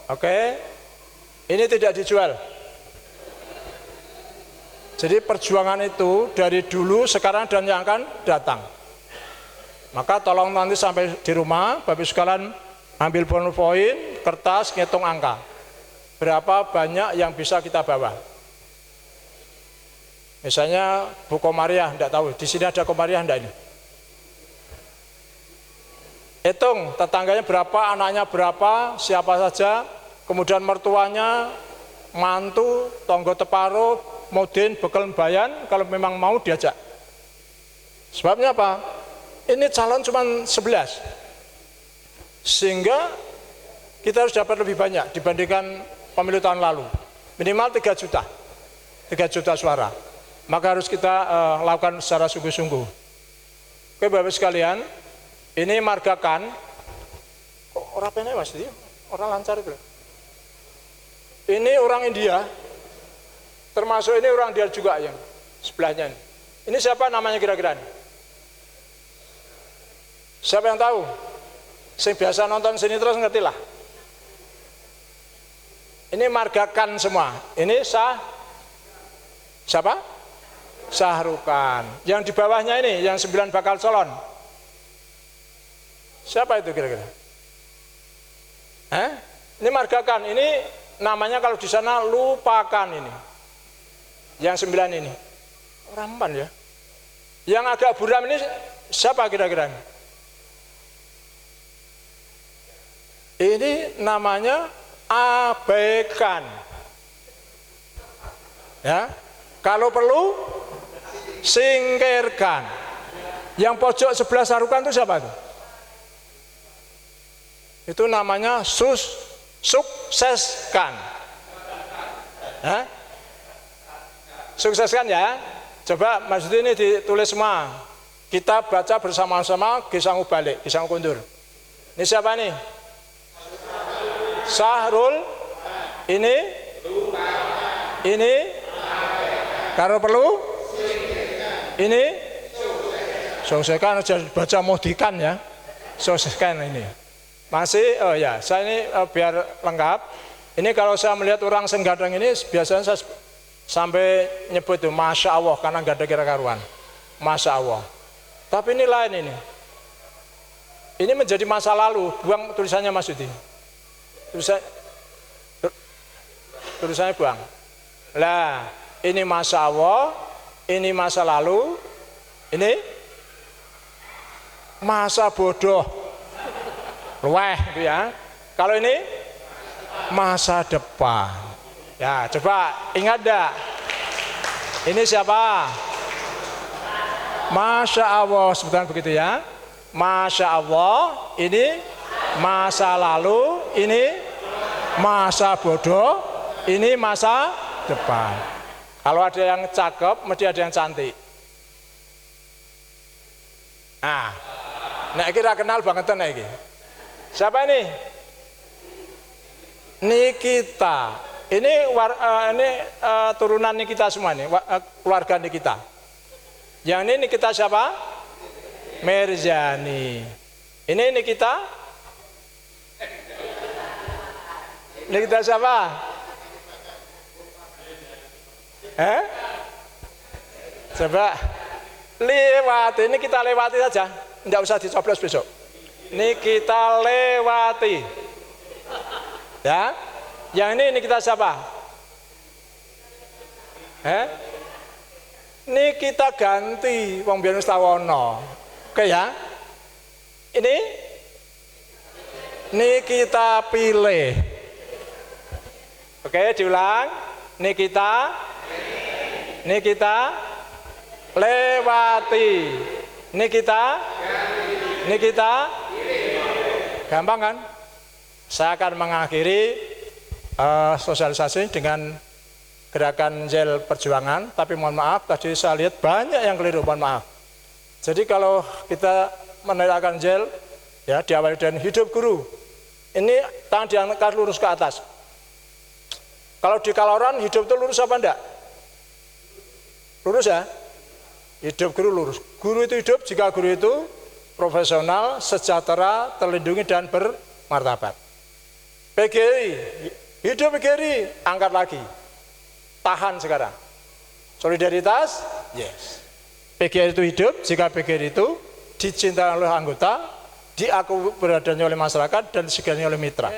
Oke, ini tidak dijual. Jadi perjuangan itu dari dulu, sekarang dan yang akan datang. Maka tolong nanti sampai di rumah, Bapak sekalian ambil poin, kertas, ngitung angka. Berapa banyak yang bisa kita bawa. Misalnya Bu Komariah, enggak tahu, di sini ada Komariah enggak ini? Hitung tetangganya berapa, anaknya berapa, siapa saja, kemudian mertuanya, mantu, tonggo teparo, modin, bekal bayan, kalau memang mau diajak. Sebabnya apa? Ini calon cuma 11, sehingga kita harus dapat lebih banyak dibandingkan pemilu tahun lalu, minimal 3 juta suara. Maka harus kita lakukan secara sungguh-sungguh. Oke Bapak sekalian, ini margakan, kok orang penek mas, orang lancar itu. Ini orang India, termasuk ini orang India juga yang sebelahnya. Ini siapa namanya kira-kira? Siapa yang tahu? Saya biasa nonton sini terus ngerti lah. Ini margakan semua. Ini siapa? Sahrukan. Yang di bawahnya ini, yang 9 bakal calon. Siapa itu kira-kira? Ini margakan. Ini namanya kalau di sana lupakan ini. Yang 9 ini. Rampan ya. Yang agak buram ini siapa kira-kira? Ini namanya abaikan. Ya. Kalau perlu singkirkan. Yang pojok sebelah Sahrukan itu siapa itu? Itu namanya sukseskan. Ya. Sukseskan ya. Coba maksud ini ditulis semua. Kita baca bersama-sama Gisangu balik, Gisangu kundur. Ini siapa nih? Sahrul, ini, kalau perlu, ini, sukseskan, baca modikan ya, sukseskan ini. Masih, oh ya, saya ini biar lengkap. Ini kalau saya melihat orang senggadang ini, biasanya saya sampai nyebut itu, Masya Allah, karena nggak ada kira-karuan. Masya Allah. Tapi ini lain ini. Ini menjadi masa lalu, buang tulisannya Mas Yudi. Tulisannya buang. Lah, ini Masya Allah, ini masa lalu, ini masa bodoh. Luweh itu ya. Kalau ini masa depan. Ya, coba ingat dah. Ini siapa? Masya Allah, sebutan begitu ya. Masya Allah, ini masa lalu, ini masa bodoh, ini masa depan. Kalau ada yang cakep, mesti ada yang cantik. Nah kira kenal banget nih. Siapa ini? Nikita. Ini turunan Nikita semua nih, keluarga Nikita. Yang ini Nikita siapa? Merjani. Ini Nikita? Nikita siapa? Coba lewati. Ini kita lewati saja, tidak usah dicoblos besok. Ini kita lewati, ya. Yang ini kita siapa? Ini kita ganti, wong biyen wis tawono. Oke ya. Ini kita pilih. Oke, diulang. Ini kita lewati. Ini kita gampang kan? Saya akan mengakhiri sosialisasi dengan gerakan Jel Perjuangan, tapi mohon maaf tadi saya lihat banyak yang keliru, mohon maaf. Jadi kalau kita menerapkan Jel ya diawali dengan hidup guru. Ini tangan diangkat lurus ke atas. Kalau di Kaloran hidup itu lurus apa enggak? Lurus ya? Hidup guru lurus. Guru itu hidup jika guru itu profesional, sejahtera, terlindungi dan bermartabat. PGRI, hidup PGRI, angkat lagi. Tahan sekarang. Solidaritas, yes. PGRI itu hidup jika PGRI itu dicintai oleh anggota, diakui beradanya oleh masyarakat dan disegani oleh mitra.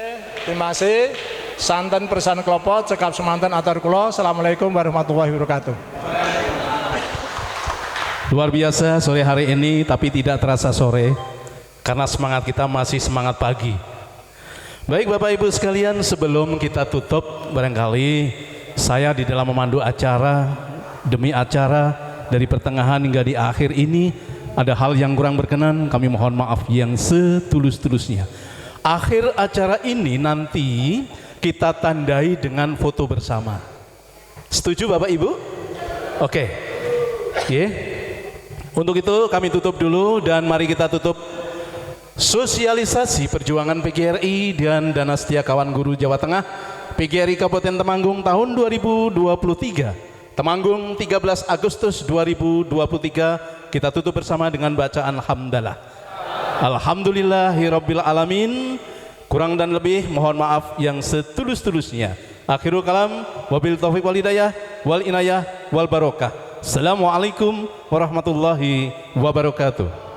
Terima kasih. Santen persan kelopo, cekap semanten atar kulo. Assalamualaikum warahmatullahi wabarakatuh. Luar biasa sore hari ini, tapi tidak terasa sore karena semangat kita masih semangat pagi. Baik Bapak Ibu sekalian, sebelum kita tutup, barangkali saya di dalam memandu acara demi acara dari pertengahan hingga di akhir ini ada hal yang kurang berkenan, kami mohon maaf yang setulus-tulusnya. Akhir acara ini nanti kita tandai dengan foto bersama. Setuju Bapak Ibu? Oke. Yeah. Untuk itu kami tutup dulu dan mari kita tutup sosialisasi perjuangan PGRI dan Dana Setia Kawan Guru Jawa Tengah PGRI Kabupaten Temanggung tahun 2023. Temanggung 13 Agustus 2023 kita tutup bersama dengan bacaan hamdalah. Alhamdulillahirabbil alamin. Kurang dan lebih mohon maaf yang setulus-tulusnya. Akhirul kalam wabil taufiq wal hidayah wal inayah wal barokah. Assalamualaikum warahmatullahi wabarakatuh.